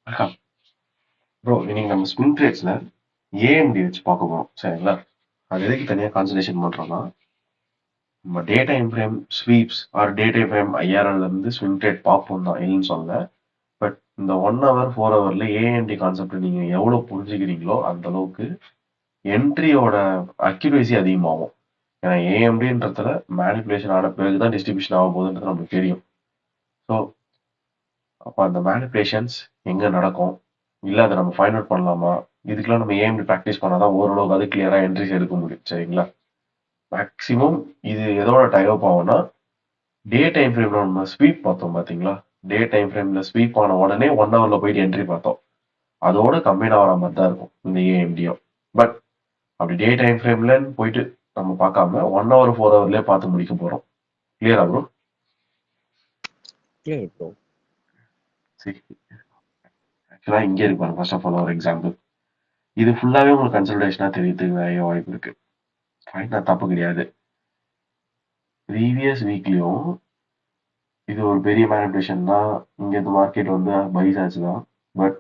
Bro இன்னைக்கு நம்ம swing ட்ரேட்ஸ்ல AMD வச்சு பார்க்க போறோம் சரிங்களா? அது எதுக்கு தனியாக கான்சன்ட்ரேஷன் பண்றோம்னா, நம்ம day time frame sweeps or day time frame ஐஆர்எல்ல இருந்து ஸ்விங் ட்ரேட் பார்ப்போம் தான், இல்லைன்னு சொல்லல. பட் இந்த 1 ஹவர் 4 ஹவர்ல ஏஎம்டி கான்செப்ட் நீங்க எவ்வளவு புரிஞ்சுக்கிறீங்களோ அந்த அளவுக்கு என்ட்ரியோட அக்யூரேசி அதிகமாகும். ஏன்னா ஏஎம்டின்றதுல மேனிப்புலேஷன் ஆன பிறகுதான் டிஸ்ட்ரிபியூஷன் ஆக போகுதுன்றது நமக்கு தெரியும். ஸோ அப்போ அந்த மேனிப்புலேஷன்ஸ் எங்க நடக்கும், இல்ல அதை நம்ம ஃபைண்ட் அவுட் பண்ணலாமா, இதுக்கெல்லாம் நம்ம ஏஎம்டி ப்ராக்டிஸ் பண்ணாதான் ஓரளவுக்கு அது கிளியரா என்ட்ரிஸ் எடுக்க முடியும் சரிங்களா? மேக்ஸிமம் இது எதோட டைப் அப் ஆகும்னா, டே டைம் ஃப்ரேம்ல நம்ம ஸ்வீப் பார்த்தோம் பாத்தீங்களா? டே டைம் ஃப்ரேம்ல ஸ்வீப் ஆன உடனே 1 ஹவர்ல போயிட்டு என்ட்ரி பார்த்தோம். அதோட கம்பைன் ஆகிற மாதிரி தான் இருக்கும் இந்த ஏஎம்டியும். பட் அப்படி டே டைம் ஃப்ரேம்ல போயிட்டு நம்ம பார்க்காம 1 ஹவர் 4 ஹவர்லயே பார்த்து முடிக்க போறோம். கிளியரா ப்ரோ? Clear bro. சரி, ஆக்சுவலா இங்கே இருக்கு பாருங்க. ஃபர்ஸ்ட் ஆஃப் ஆல் ஒரு எக்ஸாம்பிள். இது ஃபுல்லாவே உங்களுக்கு கன்சல்டேஷனா தெரியறதுக்கு நிறைய வாய்ப்பு இருக்கு. ஃபைனா தப்பு கிடையாது. ப்ரீவியஸ் வீக்லயும் இது ஒரு பெரிய மேனிபுலேஷன் தான். இங்க இந்த மார்க்கெட் வந்து பைஸ் ஆச்சு தான். பட்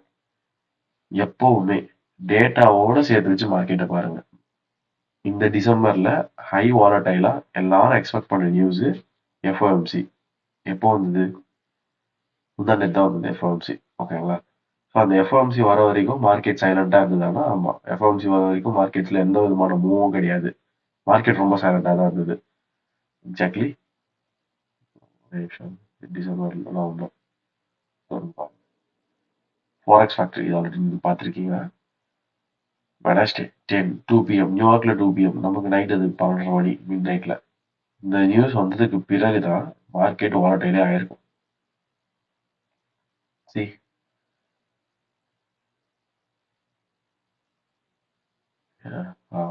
எப்பவுமே டேட்டாவோட சேர்த்து வச்சு மார்க்கெட்டை பாருங்க. இந்த டிசம்பர்ல ஹை வாலடைலா எல்லாரும் எக்ஸ்பெக்ட் பண்ண நியூஸ் எஃப்ஓஎம்சி. எப்போ வந்தது? முந்தானேத்து தான் வந்தது எஃப்ஓஎம்சி. ஓகேங்களா? ஸோ அந்த எஃப்ஓஎம்சி வர வரைக்கும் மார்க்கெட் சைலண்டா இருந்ததுன்னா, ஆமா, எஃப்ஓஎம்சி வர வரைக்கும் மார்க்கெட்ல எந்த விதமான மூவும் கிடையாது. மார்க்கெட் ரொம்ப சைலண்டா தான் இருந்தது. எக்ஸாக்ட்லி டிசம்பர்ல நவம்பர் ஃபாரெக்ஸ் ஃபேக்டரி ஆல்ரெடி நீங்க பார்த்துருக்கீங்க. வெனஸ்டே 2 PM நியூயார்க்ல 2 PM, நமக்கு நைட் அது 12:30 மணி மிட் நைட்ல. இந்த நியூஸ் வந்ததுக்கு பிறகுதான் மார்க்கெட் வாலடைலே ஆயிருக்கும். C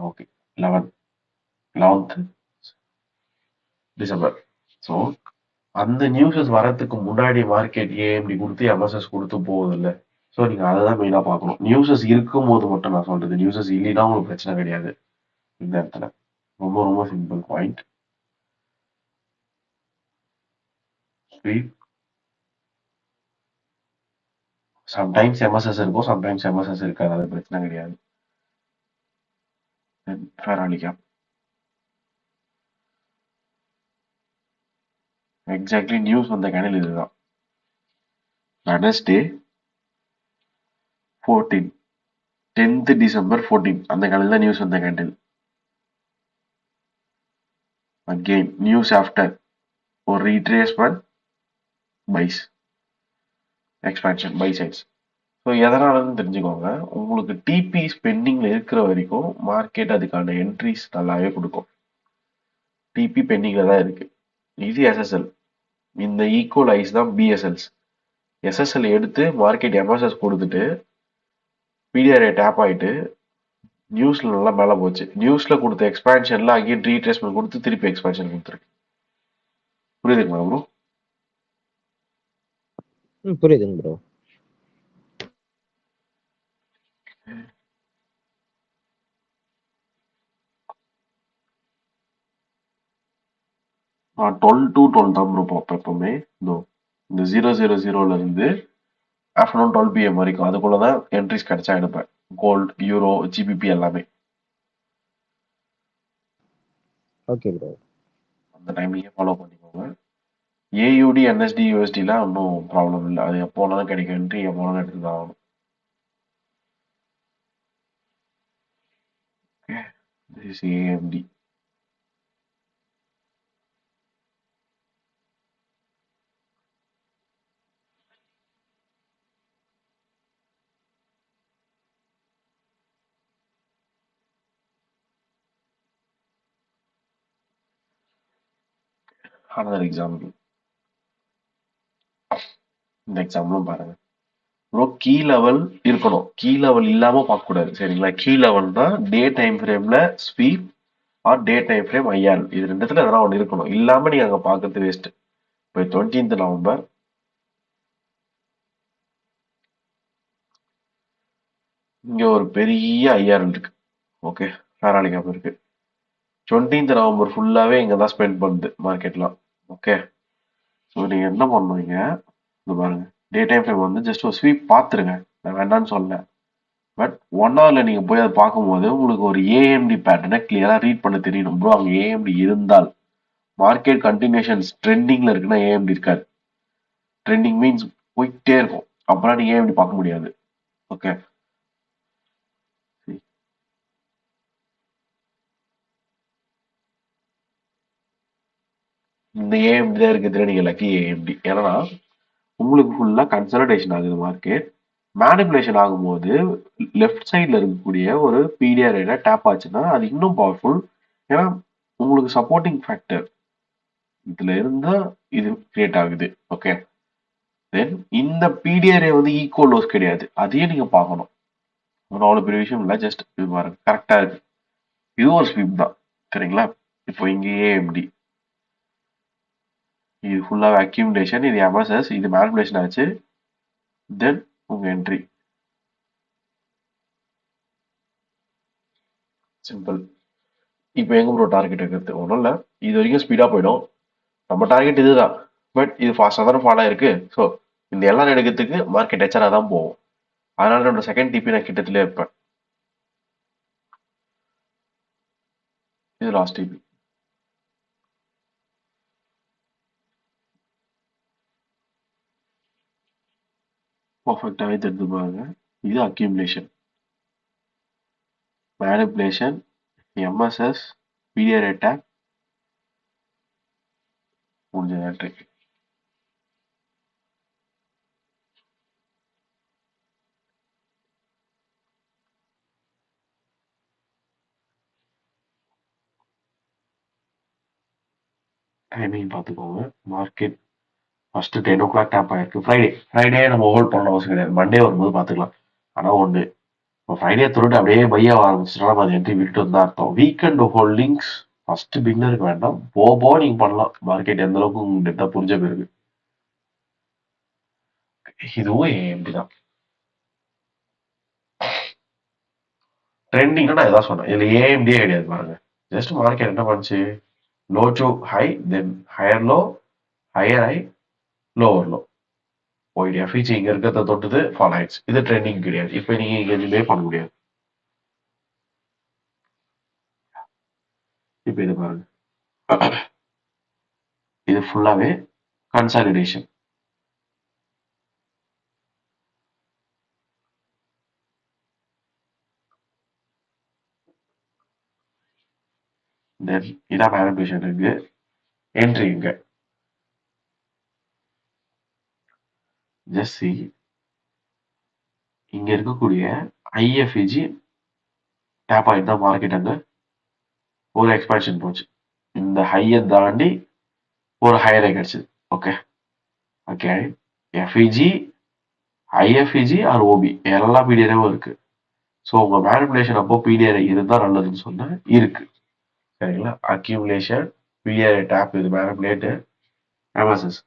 okay 11th December. So அந்த நியூஸஸ் வரதுக்கு முன்னாடி மார்க்கெட் ஏஎம்டி கொடுத்து எம்எஸ்எஸ் கொடுத்து போகுது இல்லை. ஸோ நீங்க அதை தான் மெயினா பார்க்கணும். நியூஸஸ் இருக்கும் போது மட்டும் நான் சொல்றது, நியூஸஸ் இல்லைன்னா உங்களுக்கு பிரச்சனை கிடையாது இந்த இடத்துல. ரொம்ப ரொம்ப simple point. Sweep sometimes MSS இருக்கும், சம்டைம்ஸ் எம்எஸ்எஸ் இருக்காது, அது பிரச்சனை கிடையாது. ஃபேராலிக்கா எக்ஸாக்ட்லி நியூஸ் வந்த கேண்டில் இதுதான். வெனஸ்டே 14 10th December 14 அந்த கேண்டில் தான் நியூஸ் வந்த கேண்டில். அகெயின் நியூஸ் ஆஃப்டர் ஒரு retracement buys expansion buy sides. So எதனாலன்னு தெரிஞ்சுக்கோங்க. உங்களுக்கு டிபி பெண்டிங்ல இருக்கிற வரைக்கும் மார்க்கெட் அதுக்கான என்ட்ரிஸ் நல்லாவே கொடுக்கும். டிபி பெண்டிங்ல தான் இருக்கு. இது எஸ்எஸ்எல். இந்த ஈக்குவலைஸ் தான் பிஎஸ்எல்ஸ். எஸ்எஸ்எல் எடுத்து மார்க்கெட் எம்எஸ்எஸ் கொடுத்துட்டு பிடிஆர்ஏ டேப் ஆயிட்டு நியூஸ்ல நல்லா மேலே போச்சு. நியூஸ்ல கொடுத்த எக்ஸ்பான்ஷன்ல அகைன் ரீட்ரேஸ்மெண்ட் கொடுத்து திருப்பி எக்ஸ்பான்ஷன் கொடுத்துருக்கு. புரியுதுங்களா ப்ரோ? புரியுதுங்க ப்ரோ. நான் 12 to 12 தான் ப்ரோ பார்ப்பேன் எப்பவுமே. இந்த 000 இருந்து ஆஃப்டர்நூன் 12 PM வரைக்கும் அதுக்குள்ளதான் என்ட்ரிஸ் கிடைச்சா எடுப்பேன். கோல்டு, யூரோ, ஜிபிபி எல்லாமே ஓகே ப்ரோ. அந்த டைம்லயே ஃபாலோ பண்ணிக்கோங்க. ஏயுடி என்எஸ்டி யூஎஸ்டிலாம் ஒன்றும் ப்ராப்ளம் இல்லை. அது எப்போ வேணாலும் கிடைக்கும். என்ட்ரி எப்போ வேணாலும் எடுத்து தான் ஆகணும். Okay, this is AMT. another example. இந்த எக்ஸாம்பிளும் பாருங்க ப்ரோ. கீ லெவல் இருக்கணும், கீ லெவல் இல்லாம பார்க்க கூடாது சரிங்களா? கீ லெவல்னா டே டைம் ஃப்ரேம்ல sweep or day time frame IR, இது ரெண்டுத்துல எதனா ஒன்று இருக்கணும். இல்லாம நீங்க அங்க பாக்குறது வேஸ்ட். இப்போ 20th நவம்பர் இங்க ஒரு பெரிய ஐஆர் இருக்கு. ஓகே, ஃபேராலிகாம் இருக்கு. 20th நவம்பர் ஃபுல்லாவே இங்க தான் ஸ்பெண்ட் பண்ணுது மார்க்கெட்லாம். ஓகே, ஸோ நீங்க என்ன பண்ணுவீங்க, இந்த பாருங்க டே டைம் ஃப்ரேம் வந்து ஜஸ்ட் ஒரு ஸ்வீப் பார்த்துருங்க. நான் வேண்டான்னு சொல்லல. பட் 1 ஹவர்ல நீங்க போய் அதை பார்க்கும்போது உங்களுக்கு ஒரு ஏஎம்டி பேட்டர்னை கிளியரா ரீட் பண்ண தெரியணும் ப்ரோ. அங்க ஏஎம்டி இருந்தால் மார்க்கெட் கண்டினியூஷன்ஸ் ட்ரெண்டிங்ல இருக்குன்னா ஏஎம்டி இருக்காது. ட்ரெண்டிங் மீன்ஸ் போயிட்டே இருக்கும். அப்பெல்லாம் நீங்க ஏஎம்டி பார்க்க முடியாது. ஓகே, இந்த ஏஎம்டி தான் இருக்குது நீங்க லக்கி ஏஎம்டி. ஏன்னா உங்களுக்கு ஃபுல்லா கன்சல்டேஷன் ஆகுது மார்க்கெட். மேனிபுலேஷன் ஆகும்போது லெஃப்ட் சைட்ல இருக்கக்கூடிய ஒரு பிடிஆர் டேப் ஆச்சுன்னா அது இன்னும் பவர்ஃபுல். ஏன்னா உங்களுக்கு சப்போர்ட்டிங் ஃபேக்டர் இதுல இருந்தா இது கிரியேட் ஆகுது. ஓகே, தென் இந்த பிடிஆர்ஏ வந்து ஈக்குவல் லோஸ் கிடையாது. அதையும் நீங்க பார்க்கணும். அவ்வளோ பெரிய விஷயம் இல்லை. ஜஸ்ட் இது பாருங்க, கரெக்டா இருக்கு. இது ஒரு ஸ்வீப் தான், சரிங்களா? இப்போ இங்க ஏஎம்டி இது ஃபுல்லா அக்யூமுலேஷன், இது எம்எஸ்எஸ், இது மேனிபுலேஷன் ஆச்சு. தென் உங்க என்ட்ரி சிம்பிள். இப்போ எங்க ப்ரோ டார்கெட் இருக்கிறது? ஒன்றும் இல்லை, இது வரைக்கும் ஸ்பீடா போயிடும். நம்ம டார்கெட் இதுதான். பட் இது ஃபாஸ்டா தானே ஃபாலோ ஆயிருக்கு. ஸோ இந்த எல்லாம் எடுக்கிறதுக்கு மார்க்கெட் ஹெச்சரா தான் போகும். அதனால என்னோட செகண்ட் டிபி நான் கிட்டத்திலே இருப்பேன். இது லாஸ்ட் டிபி. பர்ஃபெக்டாவே தெரிஞ்சு பாருங்க. இது accumulation, manipulation, MSS, PDR attack, முடிஞ்ச என்ட்ரி. டைமிங் பார்த்துக்கோங்க. மார்க்கெட் ஃபர்ஸ்ட் 10 o'clock டேப் ஆயிருக்கு. ஃப்ரைடே நம்ம ஹோல்ட் பண்ண அவசியம் கிடையாது. மண்டே வரும்போது பார்த்துக்கலாம். ஆனால் ஒன்று, இப்போ ஃப்ரைடே தொட்டு அப்படியே பைய ஆரம்பிச்சுனா நம்ம அது என்ட்ரி விட்டு தான் அர்த்தம். வீக்கெண்ட் ஹோல்டிங்ஸ் ஃபர்ஸ்ட் பிகினருக்கு வேண்டாம். போக நீங்க பண்ணலாம். மார்க்கெட் எந்த அளவுக்கு உங்களுக்கு புரிஞ்ச பிறகு. இதுவும் ஏஎம்டி தான். ட்ரெண்டிங்னா நான் இதான் சொன்னேன். இதுல ஏஎம்டியே கிடையாது பாருங்க. ஜஸ்ட் மார்க்கெட் என்ன பண்ணுச்சு? Low to high, then higher low, higher high, lower low போயிட்டு எஃபிஜி இங்க இருக்கிறத தொட்டுது, ஃபால் ஆயிடுச்சு. இது ட்ரெண்டிங் கிடையாது. இப்போ நீங்க இங்க எதுவுமே பண்ண முடியாது. இப்போ இது பாருங்க, இது ஃபுல்லாவே கன்சாலிடேஷன். தென் இதான் மேனிபுலேஷன் இருக்கு. என்ட்ரி இங்க ஜஸ்ட் சி, இங்க இருக்கக்கூடிய ஐஎஃப்இஜி டேப் ஆயிட்டு தான் மார்க்கெட் அங்க ஒரு எக்ஸ்பான்ஷன் போச்சு. இந்த ஹையை தாண்டி ஒரு ஹையரை கிடைச்சது. Okay okay, FEG, IFEG or OB எல்லா பிடிஆரும் இருக்கு. ஸோ உங்க மேனிபுலேஷன் அப்போ பிடிஆர் இருந்தா நல்லதுன்னு சொன்னா இருக்கு, சரிங்களா? அக்யூமுலேஷன், பிடிஆர் டேப், இது மேனிபுலேட், எம்எஸ்எஸ்.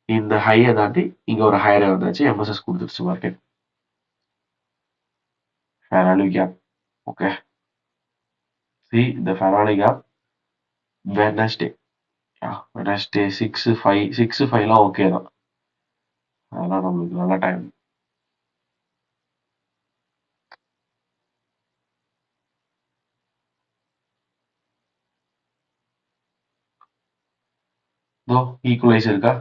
இந்த ஹையை தாண்டி இங்க ஒரு ஹையரை வந்தாச்சு, எம்எஸ்எஸ் கொடுத்துருச்சு market. Fair value gap. Okay, see இந்த fair value gap Wednesday. Wednesday 6-5 okay தான். அதெல்லாம் நம்மளுக்கு நல்ல டைம். இதோ ஈக்குவலைஸ் இருக்கா?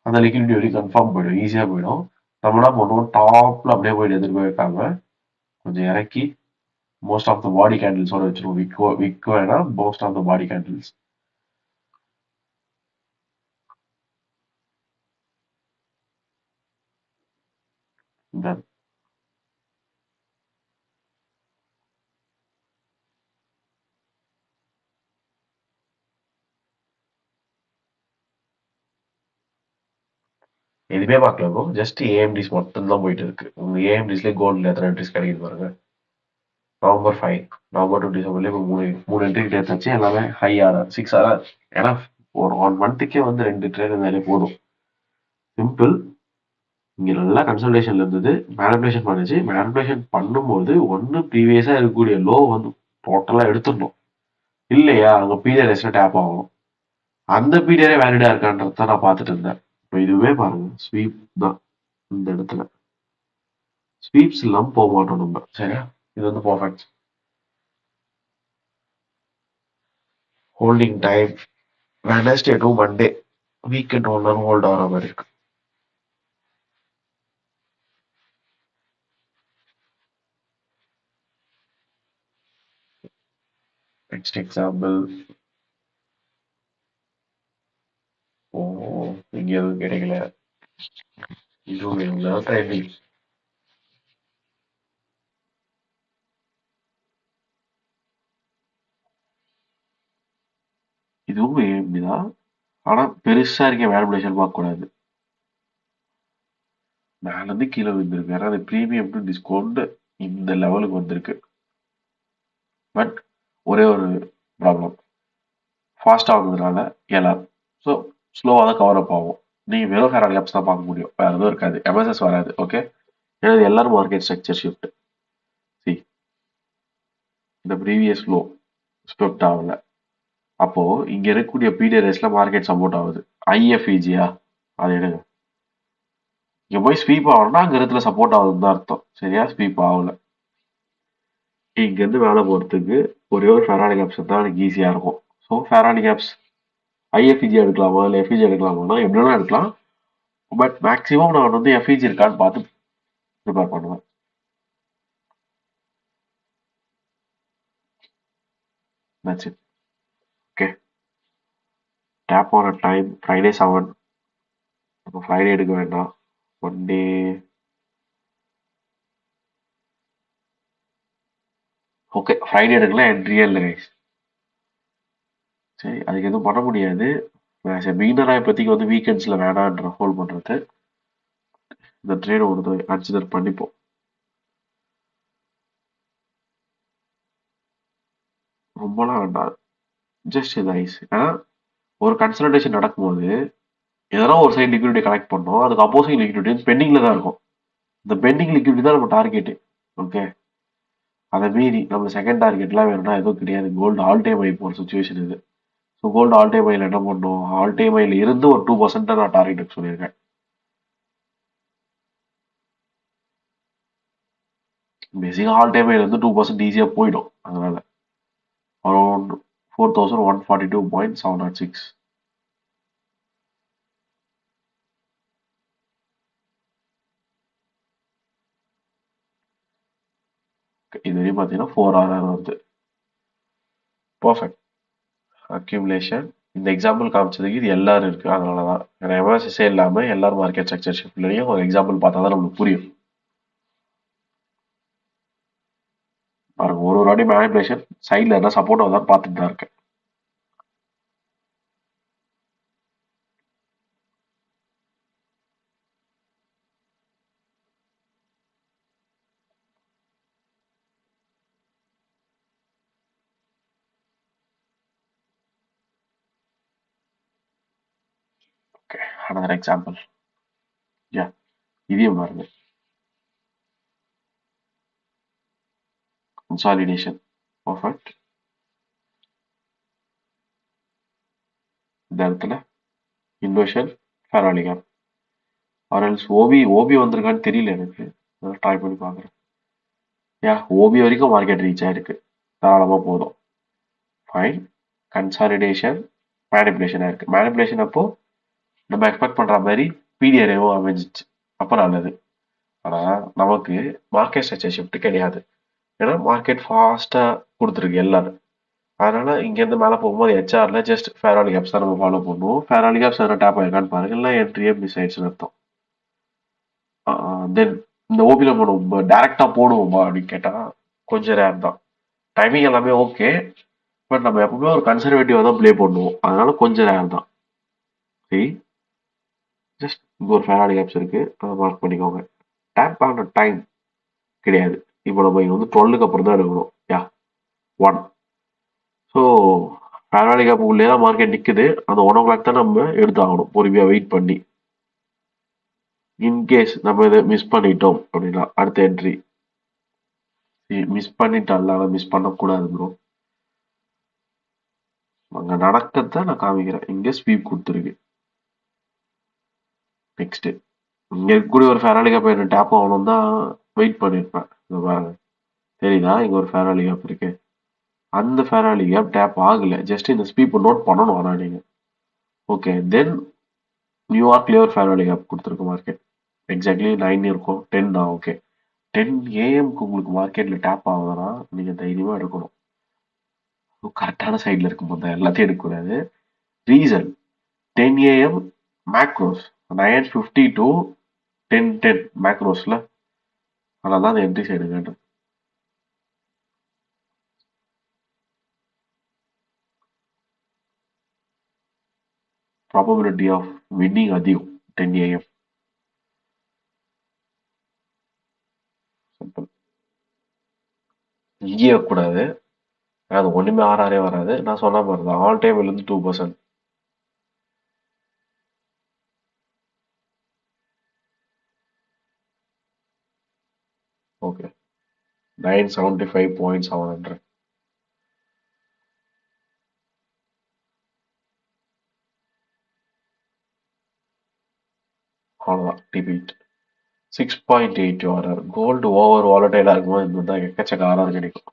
அந்த லிக்விடிட்டி வரைக்கும் கன்ஃபார்ம் போயிடும், ஈஸியா போயிடும். நம்ம என்ன பண்ணுவோம், டாப்ல அப்படியே போயிட்டு எடுத்துட்டு போய் வைக்காம கொஞ்சம் இறக்கி மோஸ்ட் ஆஃப் த பாடி கேண்டில்ஸோட வச்சிருவோம். விக்கோ வேணா, most of the body candles. Then எதுவுமே பார்க்கல ப்ரோ, ஜஸ்ட் ஏஎம்டிஸ் மட்டும் தான் போயிட்டு இருக்கு. உங்க ஏஎம்டிஸ்லேயே கோல்டில் எத்தனை என்ட்ரிஸ் கிடைக்குது பாருங்க. நவம்பர் 5, நவம்பர் டு டிசம்பர்லேயே இப்போ மூணு என்ட்ரி எடுத்தாச்சு. எல்லாமே ஹை ஆர் 6 ஆர். ஏன்னா ஒரு 1 மந்த்துக்கே வந்து 2 ட்ரேட் இருந்தாலே போதும். சிம்பிள். இங்க நல்லா கன்சல்டேஷன்ல இருந்தது, மேனிபுலேஷன் பண்ணுச்சு. மேனிபுலேஷன் பண்ணும்போது ஒன்னு ப்ரீவியஸா இருக்கக்கூடிய லோ வந்து டோட்டலா எடுத்துடணும். இல்லையா அங்க பிடிஆர் டேப் ஆகும். அந்த பிடிஆரே வேலிடா இருக்கான்றத நான் பார்த்துட்டு இருந்தேன். இப்போ இதுவே பாருங்க, ஸ்வீப் தான் இந்த இடத்துல. ஸ்வீப்ஸ் எல்லாம் போக மாட்டோம் நம்ம. சரியா? இது வந்து perfect. Holding time Wednesday to Monday weekend ஒன்று ஹோல்ட் ஆகிற மாதிரி இருக்கு. Next example. ஓ, இங்க எதுவும் கிடைக்கல. இதுவும் இல்லை. ட்ரைனிங் இதுவும் ஏஎம்டிதான். ஆனா பெருசா இருக்க வேல்யூவேஷன் பார்க்க கூடாது. மேல இருந்து கீழே விழுந்திருக்கு. ஏன்னா அது ப்ரீமியம் டு டிஸ்கவுண்ட் இந்த லெவலுக்கு வந்திருக்கு. பட் ஒரே ஒரு ப்ராப்ளம், ஃபாஸ்ட் ஆகுறதுனால எல்லாம் ஸோ ஸ்லோவாக தான் கவர் அப் ஆகும். நீங்கள் வெறும் ஃபேரான் கேப்ஸ் தான் பார்க்க முடியும், வேறு எதுவும் இருக்காது. எம்எஸ்எஸ் வராது. ஓகே, ஏன்னா இது எல்லாரும் மார்க்கெட் ஸ்ட்ரக்சர் ஷிஃப்ட். சி, இந்த ப்ரீவியஸ் லோ ஸ்பெக்ட் ஆகல. அப்போ இங்க இருக்கக்கூடிய பீடியரேஸ்ல மார்க்கெட் சப்போர்ட் ஆகுது. ஐஎஃப்இஜியா அது எடுங்க. இங்க போய் ஸ்வீப் ஆகணும்னா அங்க இடத்துல சப்போர்ட் ஆகுதுன்னு தான் அர்த்தம். சரியா? ஸ்வீப் ஆகல. இங்க இருந்து மேலே போறதுக்கு ஒரே ஒரு ஃபெராரி கேப்ஸ் தான் எனக்கு ஈஸியா இருக்கும். ஸோ ஃபெராரி கேப்ஸ் ஐஎஃப்இஜி எடுக்கலாமா இல்லை எஃப்இஜி எடுக்கலாமா, எப்படி வேணா எடுக்கலாம். பட் மேக்ஸிமம் நான் வந்து எஃப்இஜி இருக்கான்னு பார்த்து ப்ரிப்பேர் பண்ணுவேன். That's it. Okay, tab on time Friday 7. நம்ம ஃப்ரைடே எடுக்க வேண்டாம். மண்டே ஓகே, ஃப்ரைடே எடுக்கலாம். என்ட்ரியே இல்லை கைஸ். சரி, அதுக்கு எதுவும் பண்ண முடியாது. பிகினரா இப்போதைக்கு வந்து வீக்கெண்ட்ஸ்ல வேணான்ற ஹோல்ட் பண்றது. இந்த ட்ரேட் ஒரு கன்சிடர் பண்ணிப்போம். ரொம்பலாம் வேண்டாம், ஜஸ்ட் இது ஐஸ். ஏன்னா ஒரு கன்சல்டேஷன் நடக்கும்போது எதனா ஒரு சைடு லிக்விடிட்டி கலெக்ட் பண்ணோம், அதுக்கு அப்போசிங் லிக்விடிட்டி பெண்டிங்ல தான் இருக்கும். இந்த பெண்டிங் லிக்விடிட்டி தான் நம்ம டார்கெட். ஓகே, அதை மீறி நம்ம செகண்ட் டார்கெட்லாம் வேணும்னா எதுவும் கிடையாது. கோல்டு ஆல் டைம் ஹை போகிற சுச்சுவேஷன் இது. ஸோ கோல்டு ஆல் டைம் ஹைல என்ன பண்ணணும், ஆல் டைம் ஹைல இருந்து ஒரு 2% நான் டார்கெட் சொல்லியிருக்கேன். பேசிக்காக ஆல் டைம் ஹைல இருந்து 2% ஈஸியாக போயிடும். அதனால அரௌண்ட் 4142.706. இது வரையும் பார்த்தீங்கன்னா 4RR வருது. Perfect accumulation. இந்த எக்ஸாம்பிள் காமிச்சதுக்கு இது எல்லாரும் இருக்கு, அதனால தான். ஏன்னா எம்எஸ்எஸ்ஏ இல்லாமல் எல்லாரும் மார்க்கெட் ஸ்ட்ரக்சர் ஷிஃப்ட்லையும் ஒரு எக்ஸாம்பிள் பார்த்தா தான் நம்மளுக்கு புரியும். பாருங்க, ஒரு வாட்டி மேனிபுலேஷன் சைடில் என்ன சப்போர்ட் ஆகுதான் பார்த்துட்டு தான் இருக்கேன். Okay, another example. யா, இதையும் பாருங்க. Consolidation perfect. இந்த இடத்துல இன்வர்ஷன் ஃபெராலி கேப் ஆர்எல்ஸ் ஓபி வந்திருக்கான்னு தெரியல எனக்கு. ட்ரை பண்ணி பார்க்குறேன். யா, ஓபி வரைக்கும் மார்க்கெட் ரீச் ஆயிருக்கு, தாராளமாக போதும். ஃபைன். கன்சாலிடேஷன் மேனிபுலேஷன் ஆயிருக்கு. மேனிபுலேஷன் அப்போ நம்ம எக்ஸ்பெக்ட் பண்ற மாதிரி பிடிஆர்ஏவும் அமைஞ்சிச்சு, அப்போ நல்லது. ஆனால் நமக்கு மார்க்கெட் ஸ்ட்ரக்சர் ஷிஃப்ட் கிடையாது. ஏன்னா மார்க்கெட் ஃபாஸ்டா கொடுத்துருக்கு எல்லாரும். அதனால இங்கேருந்து மேலே போகும்போது ஹெச்ஆர்ல ஜஸ்ட் ஃபேராலி கேப்ஸ் தான் நம்ம ஃபாலோ பண்ணுவோம். ஃபேராலி கேப்ஸ் எதனா டேப் ஆயிருக்கான்னு பாருங்க, இல்லை என்ட்ரியே மிஸ் ஆயிடுச்சுன்னு அர்த்தம். தென் இந்த ஓபியில் போடுவோம், டேரக்டா போடுவோமா அப்படின்னு கேட்டா கொஞ்சம் ரேர் தான். டைமிங் எல்லாமே ஓகே, பட் நம்ம எப்பவுமே ஒரு கன்சர்வேட்டிவா தான் ப்ளே பண்ணுவோம், அதனால கொஞ்சம் ரேர் தான். சரி, ஜஸ்ட் இங்கே ஒரு ஃபேராலி கேப்ஸ் இருக்கு, அதை மார்க் பண்ணிக்கோங்க. டேப் ஆன டைம் கிடையாது. இப்போ நம்ம இங்க வந்து 12க்கு அப்புறம் தான் எடுக்கணும். யா, 1. ஸோ ஃபேராலி கேப் உள்ளே தான் மார்க்கெட் நிற்குது. அந்த 1 o'clock தான் நம்ம எடுத்தாகணும், பொறுமையாக வெயிட் பண்ணி. இன்கேஸ் நம்ம இதை மிஸ் பண்ணிட்டோம் அப்படின்னா அடுத்த என்ட்ரி. மிஸ் பண்ணிட்டால, அதை மிஸ் பண்ணக்கூடாது ப்ரோ. அங்க நடக்கத்தான் நான் காமிக்கிறேன். இங்க ஸ்வீப் கொடுத்துருக்கு. நெக்ஸ்ட் இங்க இருக்கக்கூடிய ஒரு ஃபெராலி கேப் என்ன டேப் ஆகணும் தான் வெயிட் பண்ணியிருப்பேன். இங்க பாருங்க. தெரியுதா? இங்க ஒரு ஃபேர் வேல்யூ கேப் இருக்கு. அந்த ஃபேர் வேல்யூ கேப் டேப் ஆகல. ஜஸ்ட் இந்த ஸ்வீப்பை நோட் பண்ணணும் ஆனா நீங்க. ஓகே. தென் நியூயார்க்லயே ஒரு ஃபேர் வேல்யூ கேப் கொடுத்துருக்கு மார்க்கெட். எக்ஸாக்ட்லி 9 இருக்கும். 10 தான். ஓகே. 10 ஏஎம்க்கு உங்களுக்கு மார்க்கெட்ல டேப் ஆகுதுன்னா நீங்க தைரியமா எடுக்கணும். கரெக்டான சைட்ல இருக்கும்போது தான் எல்லாத்தையும் எடுக்கக்கூடாது. Reason 10 AM macros 9:50 to 10:10 மேக்ரோஸ்ல. அதனால தான் அந்த என்ட்ரி சைடு கேட்டேன். ப்ராபபிலிட்டி ஆஃப் வின்னிங் அதிகம் 10 ஏஎம். சிம்பிள். இங்கேயே கூடாது. அது ஒண்ணுமே ஆறாரே வராது. நான் சொன்ன மாதிரி தான் ஆல் டைம் விழுந்து 2%. ஓகே. 975.700. அவ்வளோதான் டிபிட். 6.8 ஆர்ஆர். கோல்டு ஓவர் வாலட்டைலா இருக்கும்போது இந்த தான் எக்கச்சக்க ஆர்ஆர் கிடைக்கும்.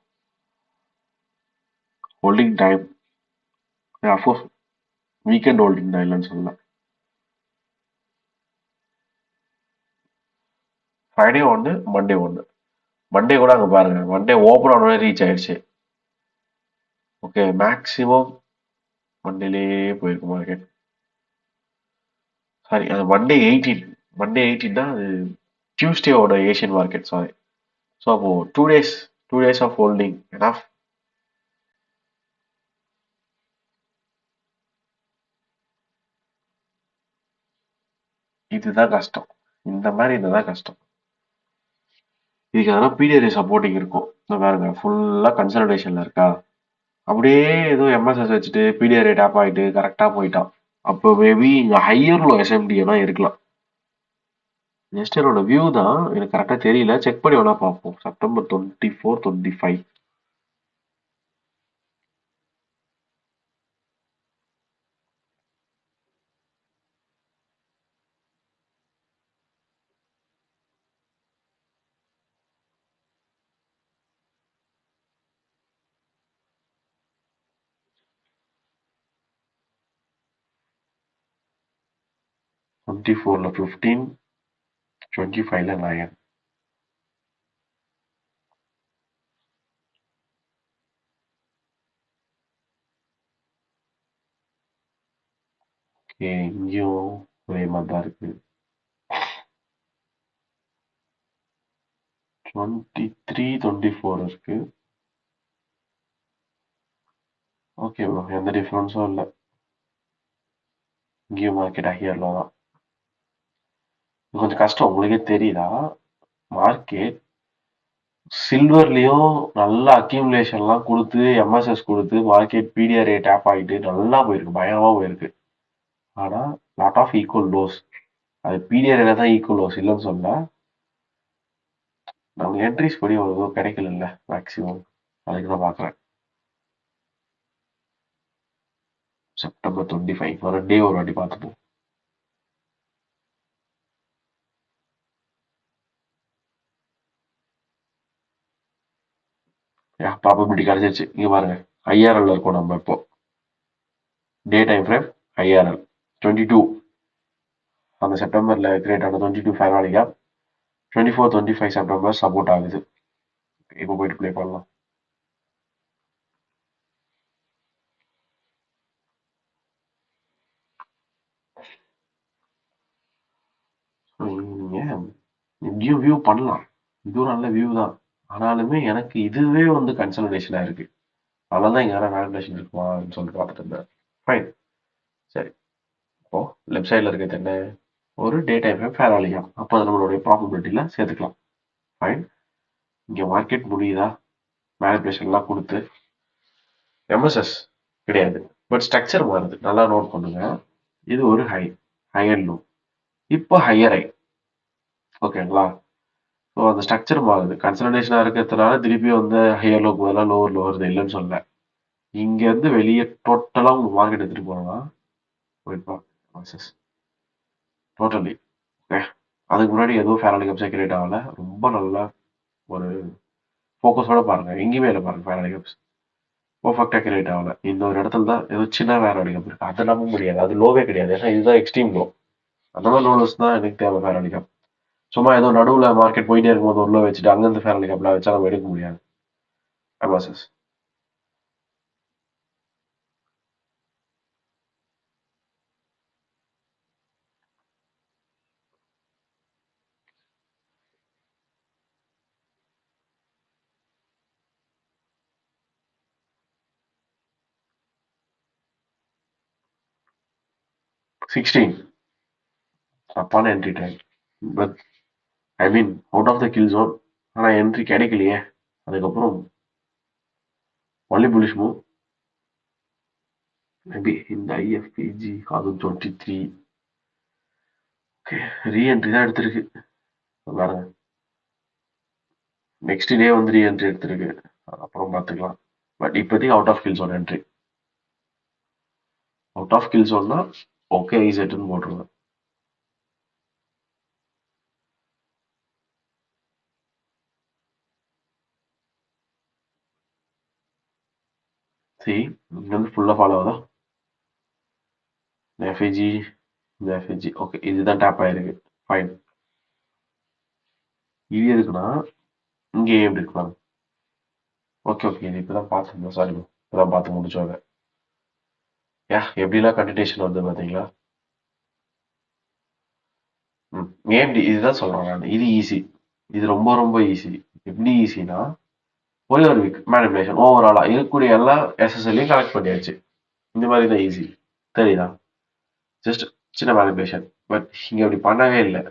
Holding time of course weekend holding தான், இல்லைன்னு சொல்லல. ஃப்ரைடே ஒன்று, மண்டே ஒன்று. மண்டே கூட அங்கே பாருங்க, மண்டே ஓப்பன் ஆனோடனே ரீச் ஆயிடுச்சு. ஓகே. மேக்ஸிமம் மண்டேலேயே போயிருக்கு மார்க்கெட். சாரி, அது மண்டே 18. மண்டே 18 தான் அது டியூஸ்டேவோட ஏஷியன் மார்க்கெட். சாரி. ஸோ அப்போ 2 days ஆஃப் ஹோல்டிங் எனஃப். இதுதான் கஷ்டம். இந்த மாதிரி இதுதான் கஷ்டம். இதுக்கு அதெல்லாம் பிடிஆர்ஏ சப்போர்ட்டிங் இருக்கும். இந்த பாருங்க ஃபுல்லாக கன்சல்டேஷன்ல இருக்கா. அப்படியே ஏதோ எம்எஸ்எஸ் வச்சுட்டு பிடிஆர்ஏ டேப் ஆகிட்டு கரெக்டாக போயிட்டான். அப்போ மேபி இங்கே ஹையர்ல எஸ்எம்டிஎல்லாம் இருக்கலாம். ஜஸ்ட் என்னோட வியூ தான், எனக்கு கரெக்டாக தெரியல. செக் பண்ணி வேணா பார்ப்போம். செப்டம்பர் 24, 25. டுவெண்ட்டி ஃபோர்ல 15, 25ல 9. ஓகே. இங்கேயும் ஒரே மாதிரி தான் இருக்கு. 23, 24 இருக்கு. ஓகே ப்ரோ, எந்த டிஃப்ரென்ஸும் இல்லை. இங்கேயும் மார்க்கெட் ஹையர்ல தான். கொஞ்சம் கஷ்டம், உங்களுக்கே தெரியுதா? மார்க்கெட் சில்வர்லயும் நல்லா அக்யூமுலேஷன்லாம் கொடுத்து எம்எஸ்எஸ் கொடுத்து மார்க்கெட் பிடிஆர்ஏ டேப் ஆகிட்டு நல்லா போயிருக்கு, பயங்கரமா போயிருக்கு. ஆனா லாட் ஆஃப் ஈக்குவல் லோஸ். அது பிடிஆர்ஏல தான் ஈக்குவல் லோஸ், இல்லைன்னு சொல்ல. நமக்கு என்ட்ரிஸ் படி அவ்வளோ கிடைக்கல மேக்ஸிமம். அதுக்கு தான் பார்க்குறேன். செப்டம்பர் 25 ஒரு டே ஒரு வாட்டி பார்த்துப்போம். ப்ராபபிலிட்டி கிடைச்சிருச்சு. இங்க பாருங்க, ஐஆர்எல் இருக்கும். நம்ம இப்போ டே டைம் ஃப்ரேம் ஐஆர்எல் 22 அந்த செப்டம்பர்ல கிரியேட் ஆன 22 fair value gap 24, 25 September support ஆகுது. இப்போ போயிட்டு ப்ளே பண்ணலாம். இங்கேயும் வியூ பண்ணலாம். இதுவும் நல்ல வியூ தான். ஆனாலுமே எனக்கு இதுவே வந்து கன்சல்டேஷனா இருக்கு. அதனால தான் இங்க யாரும் வேலிடேஷன் இருக்குமான்னு சொல்லிட்டு பார்த்துட்டு இருந்தேன். ஃபைன். சரி. இப்போ லெஃப்ட் சைடில் இருக்கிறது என்ன? ஒரு day time fair value gap. அப்போ அது நம்மளுடைய ப்ராபபிலிட்டியில சேர்த்துக்கலாம். ஃபைன். இங்க மார்க்கெட் முடியுதா? மேனிபுலேஷன்லாம் கொடுத்து எம்எஸ்எஸ் கிடையாது. பட் ஸ்ட்ரக்சர் மாறுது. நல்லா நோட் பண்ணுங்க. இது ஒரு ஹையர் லோ. இப்போ ஹையர் ஹை. ஓகேங்களா? ஸோ அந்த ஸ்ட்ரக்சர் மாறுது. கன்சல்டேஷனாக இருக்கிறதுனால திருப்பி வந்து ஹையர் லோக்கு பதிலாக லோவர் லோ வருது, இல்லைன்னு சொல்ல. இங்கேருந்து வெளியே டோட்டலாக உங்க மார்க்கெட் எடுத்துகிட்டு போனோம்னா போயிருப்பாங்க டோட்டலி. ஓகே. அதுக்கு முன்னாடி எதுவும் ஃபேர் வேல்யூ கேப்ஸே கிரியேட் ஆகல. ரொம்ப ரொம்ப நல்லா ஒரு ஃபோக்கஸோட பாருங்க. எங்கேயுமே இல்ல பாருங்க ஃபேரடே கேப்ஸ். பெர்ஃபெக்ட்டா கிரியேட் ஆகல. இந்த ஒரு இடத்துல தான் ஏதோ சின்ன ஃபேரடே கேப் இருக்கு. அத நம்ப முடியாது. அது லோவே கிடையாது. ஏன்னா இதுதான் எக்ஸ்ட்ரீம் லோ. அந்த மாதிரி லோலஸ் தான் எனக்கு தேவை ஃபேரடே கேப். சும்மா ஏதோ நடுவுல மார்க்கெட் போயிட்டே இருக்கும்போது ஒரு லோ வச்சுட்டு அங்கிருந்து ஃபேரடே கேப்ல வச்சா நம்ம எடுக்க முடியாது. அமாசஸ். 16 தப்பான entry time. But I mean out of the kill zone. ஆனா என்ட்ரி கிடைக்கலையே. அதுக்கப்புறம் ஒன்லி புலிஷ் மூவ். மேபி இந்த ஐஎஃபிஜி அது 23. ஓகே, ரீஎன்ட்ரி தான் எடுத்திருக்கு பாருங்க. நெக்ஸ்ட் டே வந்து ரீஎன்ட்ரி எடுத்திருக்கு. அப்புறம் பார்த்துக்கலாம். பட் இப்போதைக்கு out of kill zone entry. Out of kill ஜோன்னா ஓகே ஈஸெட்டுன்னு போட்டுருங்க. சரி, இங்க வந்து ஃபுல்லா ஃபாலோ ஆகுதா? இந்த எஃப்ஐஜி, இந்த எஃப்ஐஜி ஓகே இதுதான் டேப் ஆயிருக்கு. ஃபைன். இது எதுக்குன்னா இங்கே எப்படி இருக்கலாம். ஓகே ஓகே இது இப்பதான் பார்த்துருந்தோம். சாரி இப்பதான் பார்த்து முடிச்சோங்க. எப்படிலாம் கண்டினியூஷன் வந்து பாத்தீங்களா? ஏஎம்டி இதுதான் சொல்றேன் நான். இது ஈஸி. இது ரொம்ப ரொம்ப ஈஸி. எப்படி ஈஸினா ஒரே ஒரு வீக் மேனிபுலேஷன் ஓவராலா இருக்கக்கூடிய எல்லா எஸ்எஸ்எல்லையும் கலெக்ட் பண்ணியாச்சு. இந்த மாதிரி தான் ஈஸி. தெரியுதா? ஜஸ்ட் சின்ன மேனிபுலேஷன். பட் இங்க அப்படி பண்ணவே இல்லை.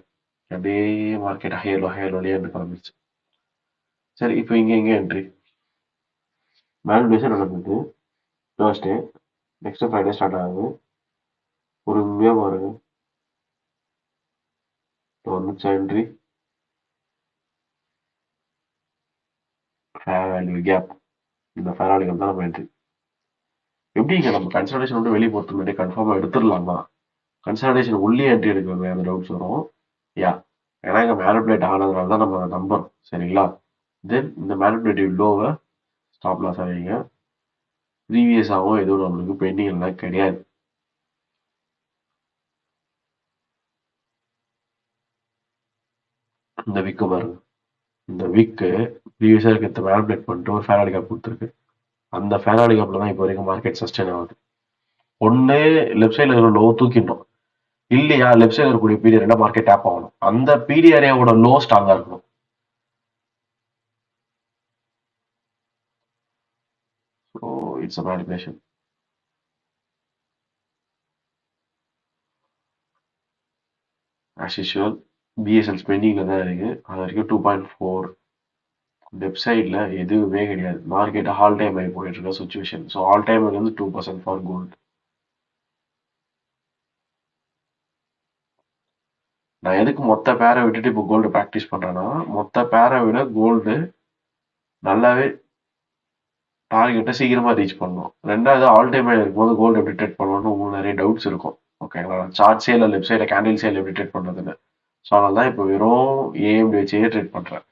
அப்படியே மார்க்கெட் ஹையர்லோலயே இருந்து கிளம்பிடுச்சு. சரி இப்போ இங்க என்ட்ரி மேனிபுலேஷன் நடந்தது. தேர்ஸ்டே நெக்ஸ்ட் ஃப்ரைடே ஸ்டார்ட் ஆகுது. பொறுமையா பாருங்க. இப்போ வந்துச்சா என்ட்ரி. Fair value gap. இந்த ஃபேர் வேல்யூ கேப் தான் நம்ம என்ட்ரி. எப்படிங்க நம்ம கன்சல்டேஷன் வந்து வெளியே போகிறது முன்னாடி கன்ஃபார்மாக எடுத்துடலாமா? கன்சல்டேஷன் உள்ளே என்ட்ரி எடுக்கிறது அந்த டவுட்ஸ் வரும். யா ஏன்னா இங்கே மேனிபுலேட் ஆனதுனால தான் நம்ம நம்புறோம். சரிங்களா? தென் இந்த மேனிபுலேட்டிவ் லோவை ஸ்டாப் லாஸ் ஆவீங்க. ப்ரீவியஸாகவும் எதுவும் நம்மளுக்கு பெண்டிங் எல்லாம் கிடையாது. இந்த விக்கு பாருங்க. இந்த விக்கு ப்ரீவியஸாக இருக்கிறத மேனிபுலேட் பண்ணிட்டு ஒரு ஃபேராடி கேப் கொடுத்துருக்கு. அந்த ஃபேராடி கேப்ல தான் இப்போ வரைக்கும் மார்க்கெட் சஸ்டெயின் ஆகுது. ஒன்று லெஃப்ட் சைடில் இருக்கிற லோ தூக்கிட்டோம். இல்லையா லெஃப்ட் சைடில் இருக்கக்கூடிய பீரியட் என்ன மார்க்கெட் டேப் ஆகணும். அந்த பீரியட் ஏரியாவோட லோ ஸ்ட்ராங்காக இருக்கணும். So it's a manipulation. As usual BSL ஸ்பெண்டிங்கில் தான் இருக்குது. அது வரைக்கும் 2.4 வெப்சைட்டில் எதுவுமே கிடையாது. மார்க்கெட் ஆல் டைம் ஆகி போயிட்டு இருக்க சுச்சுவேஷன். ஸோ ஆல் டைம் வந்து 2% ஃபார் கோல்டு. நான் எதுக்கு மொத்த பேரை விட்டுட்டு இப்போ கோல்டு ப்ராக்டிஸ் பண்ணுறேன்னா மொத்த பேரை விட கோல்டு நல்லாவே டார்கெட்டை சீக்கிரமாக ரீச் பண்ணணும். ரெண்டாவது ஆல் டைம் இருக்கும்போது கோல்டு எப்படி ட்ரேட் பண்ணணும்னு உங்களுக்கு நிறைய டவுட்ஸ் இருக்கும். ஓகேங்களா? சார்ட் சேல் லெஃப்ட் சைடில் கேண்டில் சேல் எப்படி ட்ரேட் பண்ணுறதுன்னு. ஸோ அதனால தான் இப்போ வெறும் ஏஎம்டி வச்சே ட்ரேட் பண்ணுறேன்.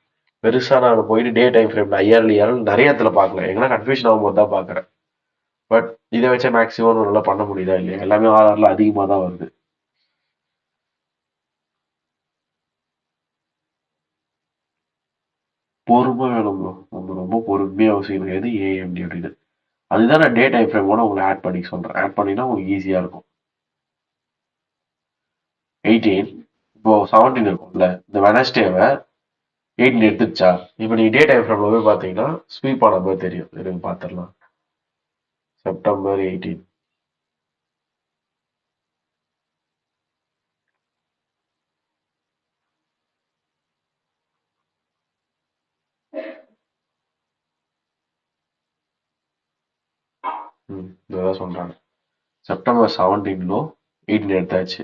பெருசாக நான் போயிட்டு டே டைம் ஃப்ரேமில் ஐஆர்எல் நிறைய இடத்துல பார்க்கல. எங்கன்னா கன்ஃபியூஷன் ஆகும்போது தான் பார்க்குறேன். பட் இதை வச்சா மேக்ஸிமம் நல்லா பண்ண முடியுதா இல்லையா? எல்லாமே ஆர்ஆரில் அதிகமாக தான் வருது. பொறுமை வேணும் ப்ரோ. நம்ம ரொம்ப பொறுமையாக அவசியம் கிடையாது ஏஎம்டி அப்படின்னு. அதுதான் நான் டே டைம் ஃப்ரேமோட உங்களை ஆட் பண்ணி சொல்கிறேன். ஆட் பண்ணினா உங்களுக்கு ஈஸியாக இருக்கும். 18 இப்போ 17 இருக்கும்ல. இந்த வெனஸ்டேவை 18 எடுத்துச்சா? இப்போ நீங்க டே டைம் ஃப்ரேம்ல போய் பார்த்தீங்கன்னா ஸ்வீப் ஆன மாதிரி தெரியும். எனக்கு பார்த்துடலாம். செப்டம்பர் 18. இதான் சொல்றாங்க. செப்டம்பர் 17லோ 18 எடுத்தாச்சு.